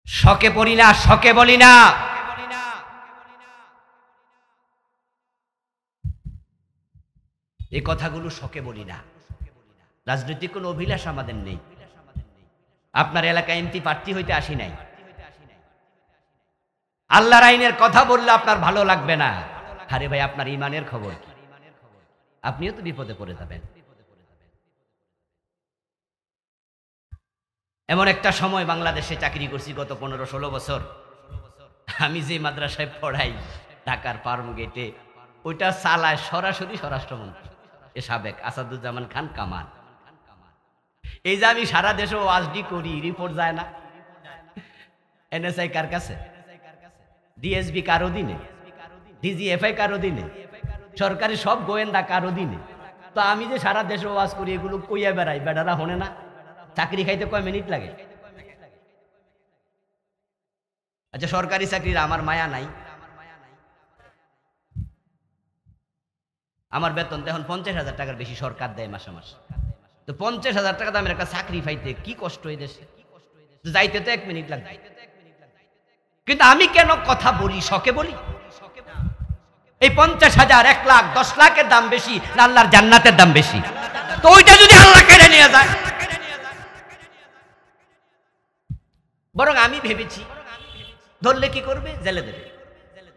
শকে পড়ি না, শকে বলি না। এই কথাগুলো শকে বলি না। রাজনৈতিক কোন অভিলাষ আমাদের নেই। আপনার এলাকায় এমপি প্রার্থী হইতে আসি নাই। আল্লাহর আইনের কথা বললে আপনার ভালো লাগবে না। আরে ভাই আপনার ইমানের খবর কি? আপনিও তো বিপদে পড়ে যাবেন। এমন একটা সময় বাংলাদেশে চাকরি করছি গত 15-16 বছর। আমি যে মাদ্রাসায় পড়াই ঢাকার ফার্ম গেটে, ওইটা চালায় সরাসরি স্বরাষ্ট্রমন্ত্রী সাবেক আসাদুজ্জামান খান কামাল। এই যে আমি সারা দেশে ওয়াজডি করি, রিপোর্ট যায় না। এনএসআই কার কাছে? ডিএসবি কার অধীনে? ডিজিএফআই কার অধীনে? সরকারি সব গোয়েন্দা কার অধীনে? তো আমি যে সারা দেশে ওয়াজ করি, এগুলো কইয়া বেড়াই, বেড়ারা হনে না। চাকরি খাইতে কয় মিনিট লাগে? আচ্ছা, সরকারি চাকরির আমার মায়া নাই। আমার বেতন তো এখন 50,000 টাকার বেশি সরকার দেয় মাসে মাস। তো 50,000 টাকা দামের একটা চাকরি পাইতে কি কষ্ট এই দেশে? যাইতে তো 1 মিনিট লাগবে। কিন্তু আমি কেন কথা বলি, শখে বলি? এই 50,000, 1 লাখ, 10 লাখের দাম বেশি না আল্লাহর জান্নাতের দাম বেশি? তো ওইটা যদি আল্লাহ কেড়ে নিয়ে যায়, বরং আমি ভেবেছি ধরলে কি করবে, জেলে দেবে,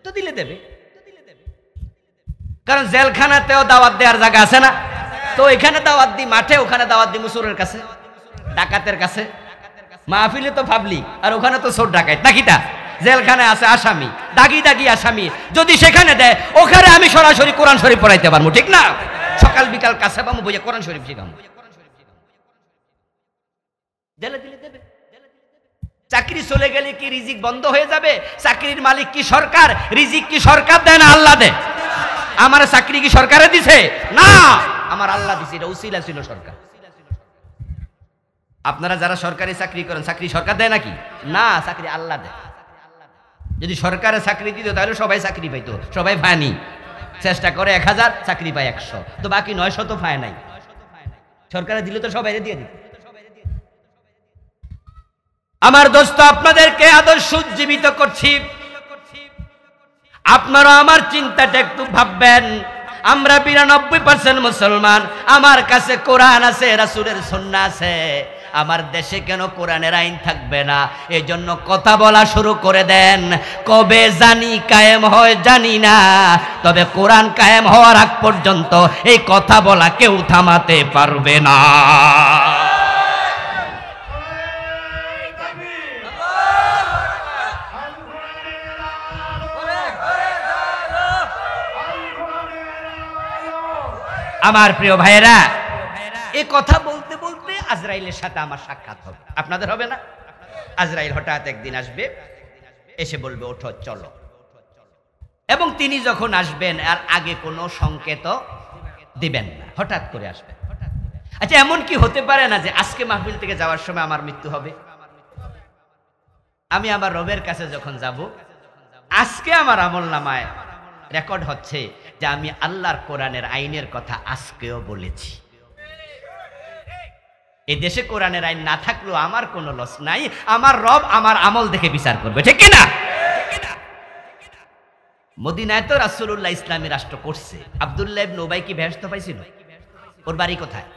তো দিলে দেবে। কারণ জেলখানাতেও দাওয়াত দেওয়ার জায়গা আছে না? তো এখানে দাওয়াত দি মাঠে, ওখানে দাওয়াত দি মুসুরের কাছে, ডাকাতের কাছে। মাহফিলে তো পাবলিক, আর ওখানে তো চোর ডাকাত নাকিটা। জেলখানায় আছে আসামি, দাগি দাগি আসামি, যদি সেখানে দেয় ওখানে আমি সরাসরি কোরআন শরীফ পড়াইতে পারবো, ঠিক না? সকাল বিকাল কাছে পাবো, বুঝে কোরআন শরীফ শিখাবো। জেলে দিলে দেবে। চাকরি চলে গেলে কি রিজিক বন্ধ হয়ে যাবে? চাকরির মালিক কি সরকার? রিজিক কি সরকার দেয় না আল্লাহ দেয়? আমার চাকরি কি সরকারে দিছে? না, আমার আল্লাহ দিছে, এটা উসিলা ছিল সরকার। আপনারা যারা সরকারি চাকরি করেন, চাকরি সরকার দেয় নাকি? না, চাকরি আল্লাহ দেয়। যদি সরকারে চাকরি দিত তাহলে সবাই চাকরি পাইতো, সবাই পায়নি। চেষ্টা করে 1000, চাকরি পায় 100, তো বাকি 900 তো পায় নাই। সরকারে দিলে তো সবাই দিয়ে দিত। আমার দোস্ত, আপনাদেরকে আদর্শ উজ্জীবিত করছি, আপনারা আমার চিন্তাটা একটু ভাববেন। আমরা 92% মুসলমান, আমার কাছে কোরআন আছে, রাসূলের সুন্নাহ আছে। আমার দেশে কেন কোরআনের আইন থাকবে না? এই জন্য কথা বলা শুরু করে দেন। কবে জানি কায়েম হয় জানি না, তবে কোরআন কায়েম হওয়ার আগ পর্যন্ত এই কথা বলা কেউ থামাতে পারবে না। আমার প্রিয় ভাইয়েরা, এই কথা বলতে বলতে আজরাইলের সাথে আমার সাক্ষাৎ হবে। আপনাদের হবে না? আজরাইল হঠাৎ একদিন আসবে, এসে বলবে ওঠো চলো। এবং তিনি যখন আসবেন আর আগে কোনো সংকেত দিবেন না, হঠাৎ করে আসবেন। আচ্ছা, এমন কি হতে পারে না যে আজকে মাহফিল থেকে যাওয়ার সময় আমার মৃত্যু হবে? আমি আমার রবের কাছে যখন যাব, আজকে আমার আমলনামায় রেকর্ড হচ্ছে যে আমি আল্লাহর কোরআনের আইনের কথা আজকেও বলেছি। এই দেশে কোরআনের আইন না থাকলেও আমার কোনো লস নাই, আমার রব আমার আমল দেখে বিচার করবে, ঠিক কিনা? মদিনায় তো রাসূলুল্লাহ ইসলামী রাষ্ট্র করছে। আব্দুল্লাহ ইবনে উবাই কি বেহেশত পাইছিল? ওর বাড়ি কোথায়?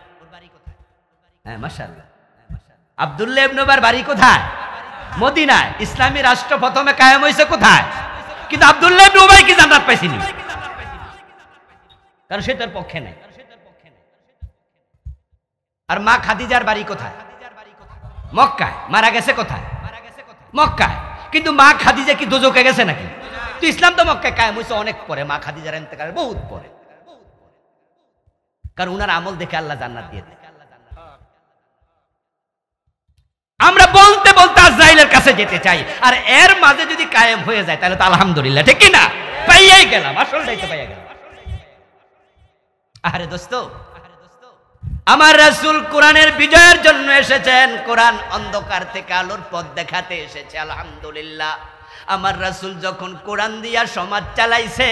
হ্যাঁ, মাশাআল্লাহ। আব্দুল্লাহ ইবনে উবার বাড়ি কোথায়? মদিনায়। ইসলামী রাষ্ট্র প্রথমে কায়েম হয়েছে কোথায়? কিন্তু আব্দুল্লাহ ইবনে উবাই কি জান্নাত পাইছিনি? কারণ সে তার পক্ষে নাই। আর মা খাদিজার বাড়ি কোথায়? মক্কায়। মারা গেছে কোথায়? মক্কায়। কিন্তু মা খাদিজা কি দোজখে গেছে নাকি? তো ইসলাম তো মক্কায় কায়েম হয়েছে অনেক পরে, মা খাদিজার ইন্তেকালের বহুত পরে। কারণ উনার আমল দেখে আল্লাহ জান্নাত দিয়ে দেয়। আমরা বলতে বলতে আজরাইলের কাছে যেতে চাই, আর এর মাঝে যদি কায়েম হয়ে যায় তাহলে তো আলহামদুলিল্লাহ, ঠিক কিনা? পাইয়াই গেলাম, আসলটাই তো পাইয়া গেলাম। আরে দোস্ত, আমার রাসূল কোরআনের বিজয়ের জন্য এসেছেন। কোরআন অন্ধকার থেকে আলোর পথ দেখাতে এসেছে, আলহামদুলিল্লাহ। আমার রাসূল যখন কোরআন দিয়া সমাজ চালাইছে,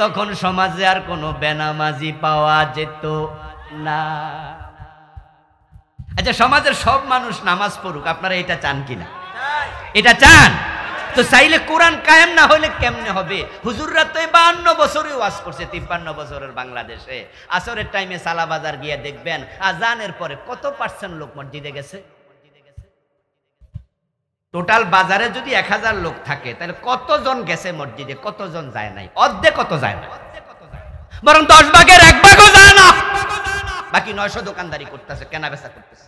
তখন সমাজে আর কোনো বেনামাজি পাওয়া যেত না। আচ্ছা, সমাজের সব মানুষ নামাজ পড়ুক, আপনারা এটা চান কিনা? এটা চান? তো চাইলে কোরআন কায়েম না হলে কেমনে হবে? হুজুররা তো 52 বছরে ওয়াজ করছে, 53 বছরের বাংলাদেশে। আসরের টাইমে সালা বাজার গিয়ে দেখবেন আজানের পরে কত % লোক মসজিদে গেছে। টোটাল বাজারে যদি 1000 লোক থাকে তাহলে কতজন গেছে মসজিদে, কতজন যায় নাই? অর্ধেক কত যায় না, বরং 10 ভাগের 1 ভাগও যায় না। বাকি 900 দোকানদারি করতেছে, কেনা বেচা করতেছে।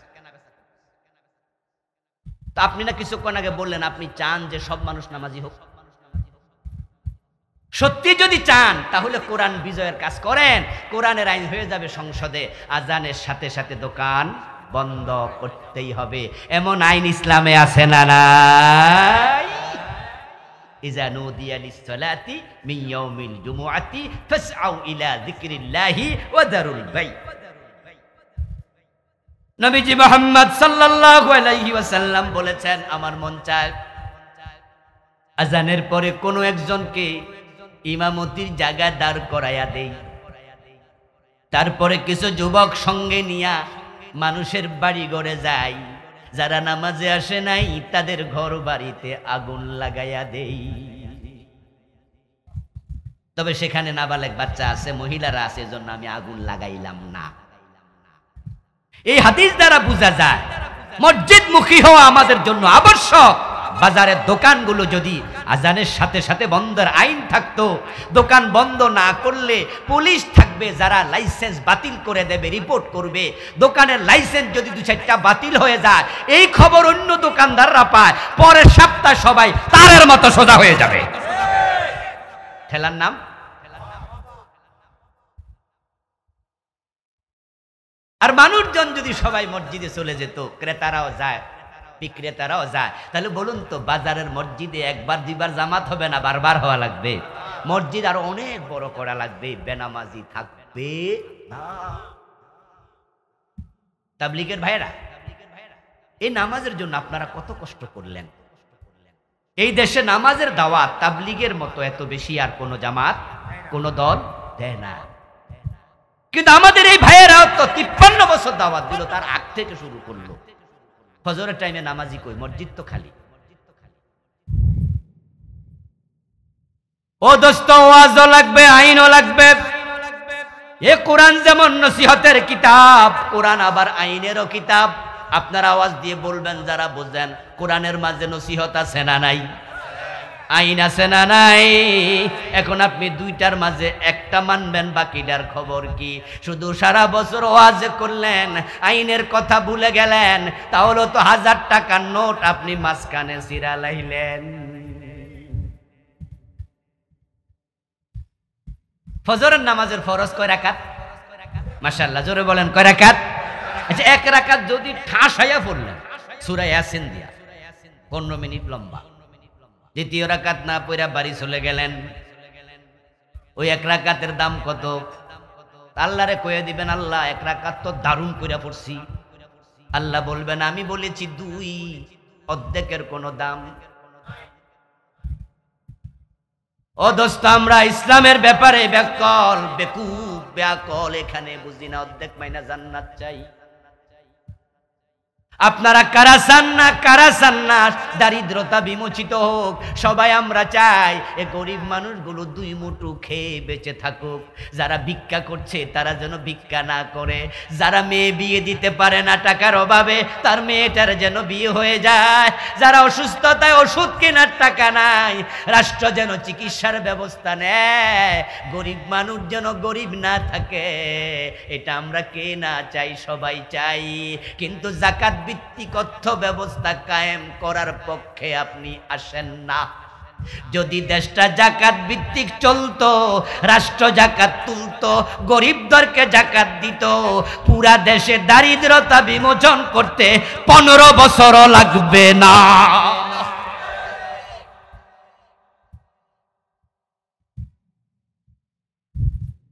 তা আপনি না কিছুক্ষণ আগে বললেন আপনি চান যে সব মানুষ নামাজি হোক। সত্যি যদি চান তাহলে কোরআন বিজয়ের কাজ করেন। কোরআনের আইন হয়ে যাবে সংসদে, আজানের সাথে সাথে দোকান বন্ধ করতেই হবে। এমন আইন ইসলামে আছে না নাই? ইজা নুদিয়া লিস-সালাতি মিন ইয়াউমিল জুমুআতি ফাসআউ ইলা যিকরিল্লাহি ওয়া দারুল বাই। নবীজি মুহাম্মদ সাল্লাল্লাহু আলাইহি ওয়াসাল্লাম বলেছেন, আমার মন চায় আজানের পরে কোনো একজনকে ইমামতির জায়গা দাঁড় করাইয়া দেই, তারপরে কিছু যুবক সঙ্গে নিয়া মানুষের বাড়ি ঘরে যাই, যারা নামাজে আসে নাই তাদের ঘর বাড়িতে আগুন লাগাইয়া দেই। তবে সেখানে নাবালেগ বাচ্চা আছে, মহিলারা আছে, এজন্য আমি আগুন লাগাইলাম না। এই হাদিস দ্বারা বোঝা যায় মসজিদ মুখী হওয়া আমাদের জন্য আবশ্যক। বাজারের দোকানগুলো যদি আজানের সাথে সাথে বন্ধের আইন থাকতো, দোকান বন্ধ না করলে পুলিশ থাকবে যারা লাইসেন্স বাতিল করে দেবে, রিপোর্ট করবে। দোকানের লাইসেন্স যদি 2-4টা বাতিল হয়ে যায়, এই খবর অন্য দোকানদাররা পায়, পরের সপ্তাহে সবাই তারের মতো সোজা হয়ে যাবে। ঠেলার নাম। আর মানুষজন যদি সবাই মসজিদে চলে যেত, ক্রেতারাও যায় বিক্রেতারাও যায়, তাহলে বলুন তো বাজারের মসজিদে একবার 2বার জামাত হবে না, বারবার হওয়া লাগবে? মসজিদ আরো অনেক বড় করা লাগবে, বেনামাজি থাকবে না। তাবলীগের ভাইরা, এই নামাজের জন্য আপনারা কত কষ্ট করলেন। এই দেশে নামাজের দাওয়াত তাবলীগের মতো এত বেশি আর কোন জামাত, কোন দল দেয় না। কিন্তু আমাদের এই ভাইয়েরাও তো 53 বছর দাওয়াত দিল, তার আগ থেকে শুরু করলো। ফজরের টাইমে নামাজি কই? মসজিদ তো খালি। ও দোস্ত, ওয়াজও লাগবে, আইনও লাগবে। এ কোরআন যেমন নসিহতের কিতাব, কোরআন আবার আইনেরও কিতাব। আপনারা আওয়াজ দিয়ে বলবেন যারা বোঝেন, কোরআনের মাঝে নসিহত আছে না নাই? আইন আছে না নাই? এখন আপনি 2টার মাঝে একটা মানবেন, বাকিটার খবর কি? শুধু সারা বছর ওয়াজ করলেন, আইনের কথা ভুলে গেলেন, তাহলে তো 1000 টাকার নোট আপনি মাঝখানে ছিঁড়া লাইলেন। ফজরের নামাজের ফরজ কয় রাকাত? মাশাআল্লাহ, জোরে বলেন কয় রাকাত? আচ্ছা, 1 রাকাত যদি ঠাস হইয়া পড়লেন সূরা ইয়াসিন দিয়া, 15 মিনিট লম্বা। 2য় রাকাত না পড়া বাড়ি চলে গেলেন, ওই 1 রাকাতের দাম কত? আল্লাহরে কয়ে দিবেন, আল্লাহ 1 রাকাত তো দারুণ কইরা পড়ছি। আল্লাহ বলবেন, আমি বলেছি 2, অর্ধেকের কোনো দাম। ও দোস্ত, আমরা ইসলামের ব্যাপারে ব্যাকল, বেকুব, ব্যাকল, এখানে বুঝি না অর্ধেক মাইনা জান্নাত চাই। আপনারা কারা চান না, কারা চান না দারিদ্রতা বিমোচিত হোক? সবাই আমরা চাই এ গরিব মানুষগুলো 2 মুঠো খেয়ে বেঁচে থাকুক। যারা ভিক্ষা করছে তারা যেন ভিক্ষা না করে। যারা মেয়ে বিয়ে দিতে পারে না টাকার অভাবে, তার মেয়েটার যেন বিয়ে হয়ে যায়। যারা অসুস্থতায় ওষুধ কেনার টাকা নাই, রাষ্ট্র যেন চিকিৎসার ব্যবস্থা নেয়। গরিব মানুষ যেন গরিব না থাকে, এটা আমরা কে না চাই? সবাই চাই। কিন্তু যাকাত ভিত্তিক অর্থ ব্যবস্থা কায়েম করার পক্ষে আপনি আসেন না। যদি দেশটা জাকাত ভিত্তিক চলতো, রাষ্ট্র জাকাত তুলতো, গরিবদেরকে জাকাত দিত, পুরা দেশে দারিদ্রতা বিমোচন করতে 15 বছরও লাগবে না।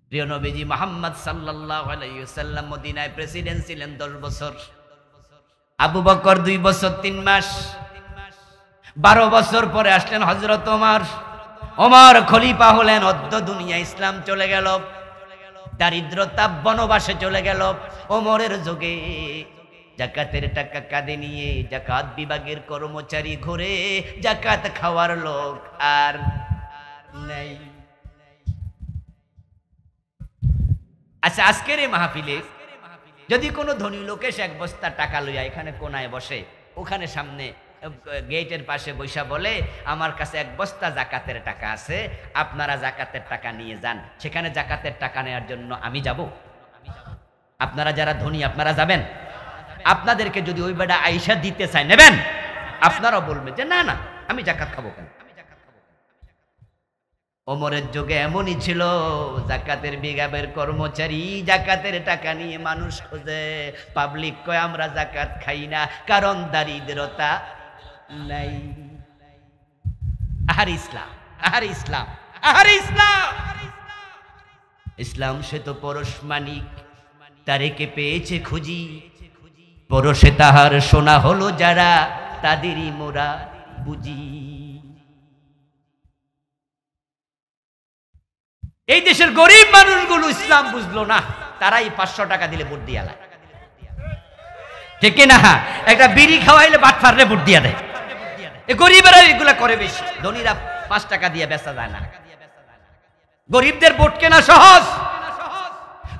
প্রিয় নবীজি মুহাম্মদ সাল্লাল্লাহু আলাইহি ওয়াসাল্লাম মদিনায় প্রেসিডেন্ট ছিলেন 10 বছর। আবু বকর 2 বছর 3 মাস। 12 বছর পরে আসলেন হযরত ওমর। ওমর খলিফা হলেন, অর্ধ দুনিয়া ইসলাম চলে গেল, দারিদ্রতা বনবাসে চলে গেল। ওমরের যুগে জাকাতের টাকা কাঁধে নিয়ে জাকাত বিভাগের কর্মচারী ঘুরে, জাকাত খাওয়ার লোক আর নাই। আচ্ছা, আজকের এই মাহফিলে যদি কোনো ধনী লোক এসে 1 বস্তা টাকা লইয়া এখানে কোনায় বসে, ওখানে সামনে গেটের পাশে বৈশা বলে, আমার কাছে 1 বস্তা জাকাতের টাকা আছে, আপনারা জাকাতের টাকা নিয়ে যান। সেখানে জাকাতের টাকা নেওয়ার জন্য আমি যাব? আপনারা যারা ধনী আপনারা যাবেন? আপনাদেরকে যদি ওই বেটা আইসা দিতে চায়, নেবেন? আপনারাও বলবেন যে না না, আমি জাকাত খাবো কেন? ওমরের যুগে এমনই ছিল, জাকাতের বিভাগের কর্মচারী জাকাতের টাকা নিয়ে মানুষ খোঁজে। পাবলিক কয় আমরা জাকাত খাই না, কারণ দারিদ্রতা নাই। আর ইসলাম, আর ইসলাম, আর ইসলাম, ইসলাম সে তো পরশ মানিক, তারেকে পেয়েছে খুঁজি, পরশে তাহার সোনা হলো যারা, তাদেরই মোরা বুঝি। এই দেশের গরিব মানুষগুলো ইসলাম বুঝলো না, তারাই 500 টাকা দিলে ভোট দিয়ে আলায়। ঠিক না? একটা বিড়ি খাওয়াইলে বাটফাররে ভোট দিয়া দেয়। এই গরিবেরা এগুলা করে বেশি, ধনীরা 5 টাকা দিয়ে বেচা যায় না। গরিবদের ভোট কেনা সহজ।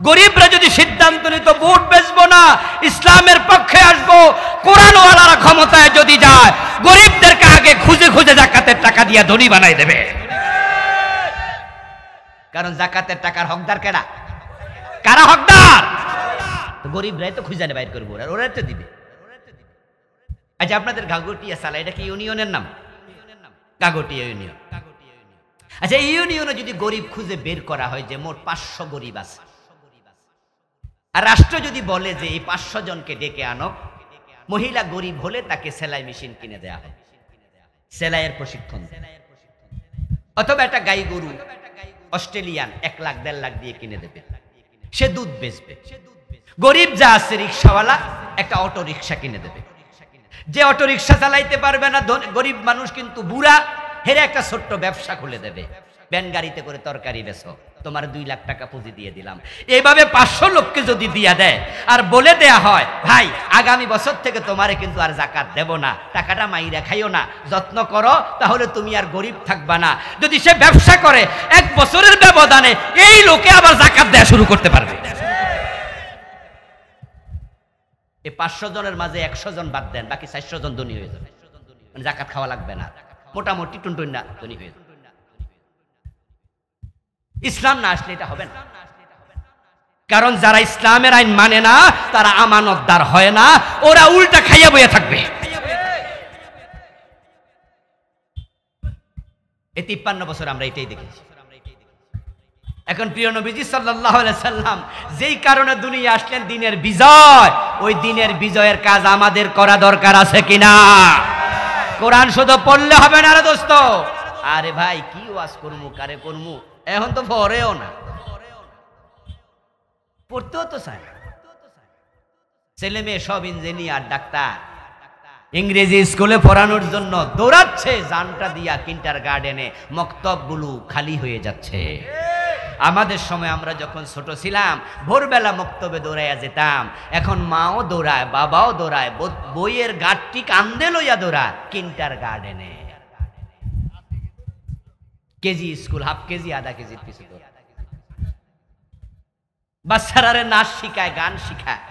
গরিবরা যদি সিদ্ধান্ত নিত ভোট বেচবো না, ইসলামের পক্ষে আসবো, কোরআনওয়ালারা ক্ষমতায় যদি যায়, গরিবদেরকে আগে খুঁজে খুঁজে জাকাতের টাকা দিয়ে ধনী বানাই দেবে। কারণ জাকাতের টাকার হকদার কেডা? কারা হকদার? গরিবরাই তো খুঁজে বাইর করবো, আর ওরাই তো দিবে। আচ্ছা, আপনাদের গাগটিয়া সালা, এটা কি ইউনিয়নের নাম? গাগটিয়া ইউনিয়ন। আচ্ছা, এই ইউনিয়নে যদি গরিব খুঁজে বের করা হয় যে মোট 500 গরিব আছে, আর রাষ্ট্র যদি বলে যে এই 500 জনকে ডেকে আনো, মহিলা গরিব হলে তাকে সেলাই মেশিন কিনে দেয়া হয়, সেলাইয়ের প্রশিক্ষণ, অথবা একটা গাই গরু অস্ট্রেলিয়ান 1 লাখ 1.5 লাখ দিয়ে কিনে দেবে, সে দুধ বেচবে। গরিব যা আছে রিক্সাওয়ালা একটা অটো রিক্সা কিনে দেবে। যে অটো রিক্সা চালাইতে পারবে না গরিব মানুষ, কিন্তু বুড়া, হেরে একটা ছোট্ট ব্যবসা খুলে দেবে, ব্যান গাড়িতে করে তরকারি বেচো, তোমার 2 লাখ টাকা পুঁজি দিয়ে দিলাম। এইভাবে 500 লোককে যদি দিয়া দেয় আর বলে দেয়া হয়, ভাই আগামী বছর থেকে তোমারে কিন্তু আর জাকাত দেব না, টাকাটা মাইরা খাইও না, যত্ন করো, তাহলে তুমি আর গরিব থাকবা না। যদি সে ব্যবসা করে 1 বছরের ব্যবধানে এই লোকে আবার জাকাত দেয়া শুরু করতে পারবে। এই 500 জনের মাঝে 100 জন বাদ দেন, বাকি 400 জন ধনী হয়ে যাবে, মানে জাকাত খাওয়া লাগবে না, মোটামুটি টুনটুন না ধনী হয়ে যাবে। ইসলাম না আসলে এটা হবে না। কারণ যারা ইসলামের আইন মানে না তারা আমানতদার হয় না, ওরা উল্টা খাইয়া বইয়া থাকবে। এই 53 বছর আমরা এটাই দেখেছি। এখন প্রিয় নবীজি সাল্লাল্লাহু আলাইহি সাল্লাম যেই কারণে দুনিয়া আসলেন, দিনের বিজয়, ওই দিনের বিজয়ের কাজ আমাদের করা দরকার আছে কিনা? কোরআন শুধু পড়লে হবে না রে দোস্ত। আরে ভাই কি ওয়াজ করমু, কারে করমু, এখন তো পড়েও না, পড়তেও তো চায়। ছেলে মেয়ে সব ইঞ্জিনিয়ার, ডাক্তার, ইংরেজি স্কুলে পড়ানোর জন্য দৌড়াচ্ছে, জানটা দিয়া কিন্ডারগার্টেনে, মক্তবগুলো খালি হয়ে যাচ্ছে। আমাদের সময় আমরা যখন ছোট ছিলাম ভোরবেলা মক্তবে দৌড়াইয়া যেতাম, এখন মাও দৌড়ায়, বাবাও দৌড়ায়, বইয়ের গাঁটটি কান্দে লইয়া দৌড়ায় কিন্ডারগার্টেনে। কেজি স্কুল, হাফ কেজি, আধা কেজির পিছু দৌড়ায়। বাচ্চারা নাচ শিখায়, গান শিখায়,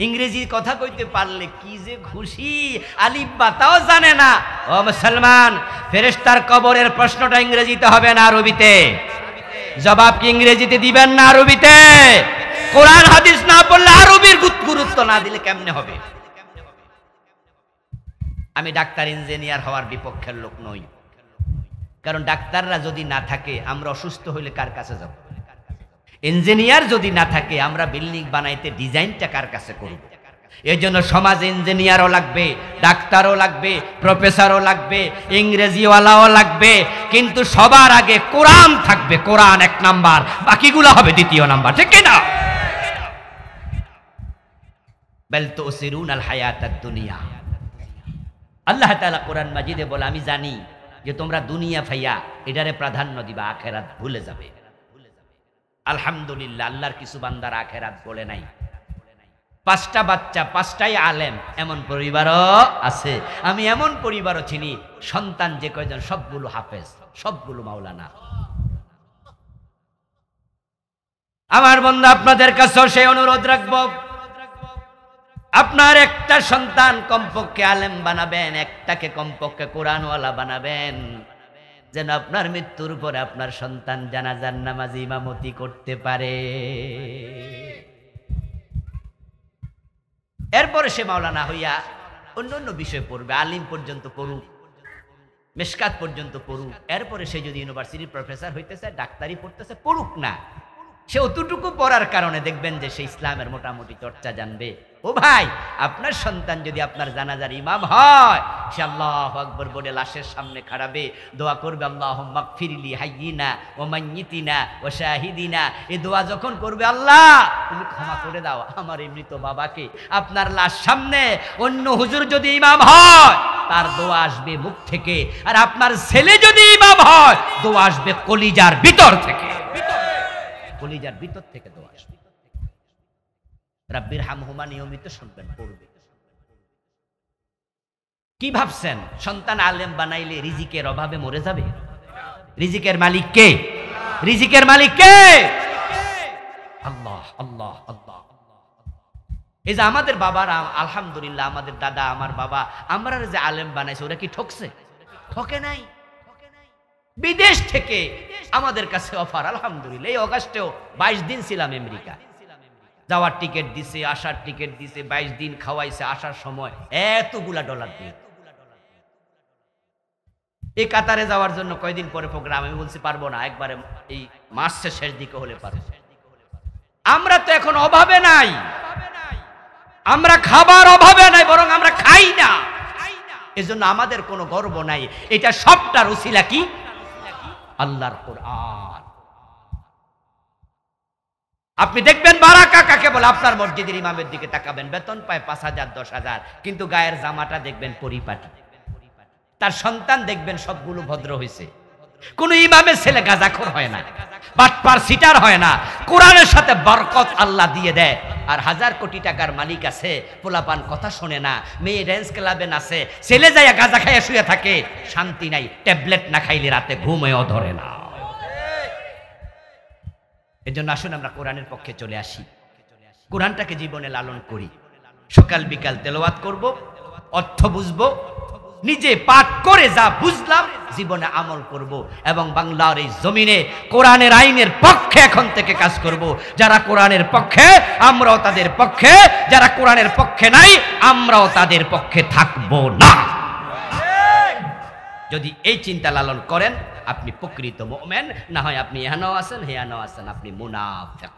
ইংরেজি কথা কইতে পারলে কি যে খুশি, আলিফ বা তাও জানে না। ও মুসলমান, ফেরেশতার কবরের প্রশ্নটা ইংরেজিতে হবে না আরবিতে? জবাব কি ইংরেজিতে দিবেন না আরবিতে? কোরআন হাদিস না পড়লে আরবির গুরুত্ব না দিলে কেমনে হবে? আমি ডাক্তার ইঞ্জিনিয়ার হওয়ার বিপক্ষের লোক নই, কারণ ডাক্তাররা যদি না থাকে আমরা অসুস্থ হইলে কার কাছে যাব? ইঞ্জিনিয়ার যদি না থাকে আমরা বিল্ডিং বানাইতে ডিজাইনটা কার কাছে করব? এর জন্য সমাজ ইঞ্জিনিয়ারও লাগবে, ডাক্তারও লাগবে, প্রফেসরও লাগবে, ইংরেজিওয়ালাও লাগবে, কিন্তু সবার আগে কোরআন থাকবে। কোরআন 1 নাম্বার, বাকিগুলো হবে 2য় নাম্বার, ঠিক কি না? বাল তুসিরুনাল হায়াতাদ দুনিয়া। আল্লাহ তাআলা কোরআন মাজিদে বলে, আমি জানি যে তোমরা দুনিয়া ফাইয়া এটারে প্রাধান্য দিবা, আখিরাত ভুলে যাবে। আলহামদুলিল্লাহ, আল্লাহর কিছু বান্দার আখিরাত বলে নাই। 5টা বাচ্চা, 5টাই আলেম, এমন পরিবারও আছে। আমি এমন পরিবারও চিনি, সন্তান যে কয়জন সবগুলো হাফেজ, সবগুলো মাওলানা। আমার বন্ধু, আপনাদের কাছেও সেই অনুরোধ রাখবো, আপনার একটা সন্তান কমপক্ষে আলেম বানাবেন, একটাকে কমপক্ষে কোরআনওয়ালা বানাবেন, যেন আপনার মৃত্যুর পরে আপনার সন্তান জানাজার নামাজে ইমামতি করতে পারে। এরপরে সে মাওলানা হইয়া অন্য অন্য বিষয় পড়বে, আলিম পর্যন্ত পড়ুক, মেশকাত পর্যন্ত পড়ুক। এরপরে সে যদি ইউনিভার্সিটির প্রফেসর হইতে চায়, ডাক্তারি পড়তেছে, পড়ুক না। সে অতটুকু পড়ার কারণে দেখবেন যে সে ইসলামের মোটামুটি চর্চা জানবে। ও ভাই, আপনার সন্তান যদি আপনার জানাজার ইমাম হয়, সে আল্লাহু আকবার বলে লাশের সামনে খাড়াবে, দোয়া করবে, আল্লাহুম্মা গফিরলি হাইয়িনা ওয়া মাইয়িতিনা ওয়া শাহিদিনা। এই দোয়া যখন করবে, আল্লাহ তুমি ক্ষমা করে দাও আমার এই মৃত বাবাকে। আপনার লাশ সামনে অন্য হুজুর যদি ইমাম হয়, তার দোয়া আসবে মুখ থেকে, আর আপনার ছেলে যদি ইমাম হয়, দোয়া আসবে কলিজার ভিতর থেকে। কলিজার ভিতর থেকে দোয়া আসবে। রাব্বির হামহুমা নিয়মিত শুনবেন, পড়বে। কি ভাবছেন সন্তান আলেম বানাইলে রিজিকের অভাবে মরে যাবে? রিজিকের মালিক কে? রিজিকের মালিক কে? আল্লাহ আল্লাহ আল্লাহ। এই যে আমাদের বাবারা, আলহামদুলিল্লাহ আমাদের দাদা, আমার বাবা, আমরা যে আলেম বানাইছে ওরা কি ঠকছে? ঠকে নাই। বিদেশ থেকে আমাদের কাছে অফার, আলহামদুলিল্লাহ। এই অগাস্টেও 22 দিন ছিলাম আমেরিকা, যাওয়ার টিকিট দিছে, আসার টিকিট দিছে, 22 দিন খাওয়াইছে, আসার সময় এতগুলা ডলার দিয়ে। এই কাতারে যাওয়ার জন্য কয়দিন পরে প্রোগ্রাম, আমি বলছি পারবো না, একবারে এই মাসের শেষ দিকে হলে পারবো। আমরা তো এখন অভাবে নাই, আমরা খাবার অভাবে নাই, বরং আমরা খাই না। এজন্য আমাদের কোনো গর্ব নাই। এটা সবটার উসিলা কি? আল্লাহর কোরআন। আপনি দেখবেন বারাকা কাকে বলে, আপনার মসজিদের ইমামের দিকে তাকাবেন, বেতন পায় 5,000 10,000, কিন্তু গায়ের জামাটা দেখবেন পরিপাটি। তার সন্তান দেখবেন সবগুলো ভদ্র হয়েছে। কোন ইমামের ছেলে গাঁজাখোর হয় না, বাটপার সিটার হয় না। কোরআনের সাথে বরকত আল্লাহ দিয়ে দেয়। আর 1000 কোটি টাকার মালিক আছে, পোলাপান কথা শোনে না, মেয়ে ড্যান্স ক্লাবে নাচে, ছেলে যায় গাঁজা খাইয়া শুয়ে থাকে, শান্তি নাই। ট্যাবলেট না খাইলে রাতে ঘুমেও ধরে না। এজন্য আসুন আমরা কোরআনের পক্ষে চলে আসি, কোরআনটাকে জীবনে লালন করি। সকাল বিকাল তেলাওয়াত করব, অর্থ বুঝবো, নিজে পাঠ করে যা বুঝলাম জীবনে আমল করব, এবং বাংলার এই জমিনে কোরআনের আইনের পক্ষে এখন থেকে কাজ করব। যারা কোরআনের পক্ষে আমরাও তাদের পক্ষে, যারা কোরআনের পক্ষে নাই আমরাও তাদের পক্ষে থাকব না। যদি এই চিন্তা লালন করেন আপনি প্রকৃত মুমিন, না হয় আপনি এখানেও আছেন হেয়ানেও আছেন, আপনি মুনাফিক।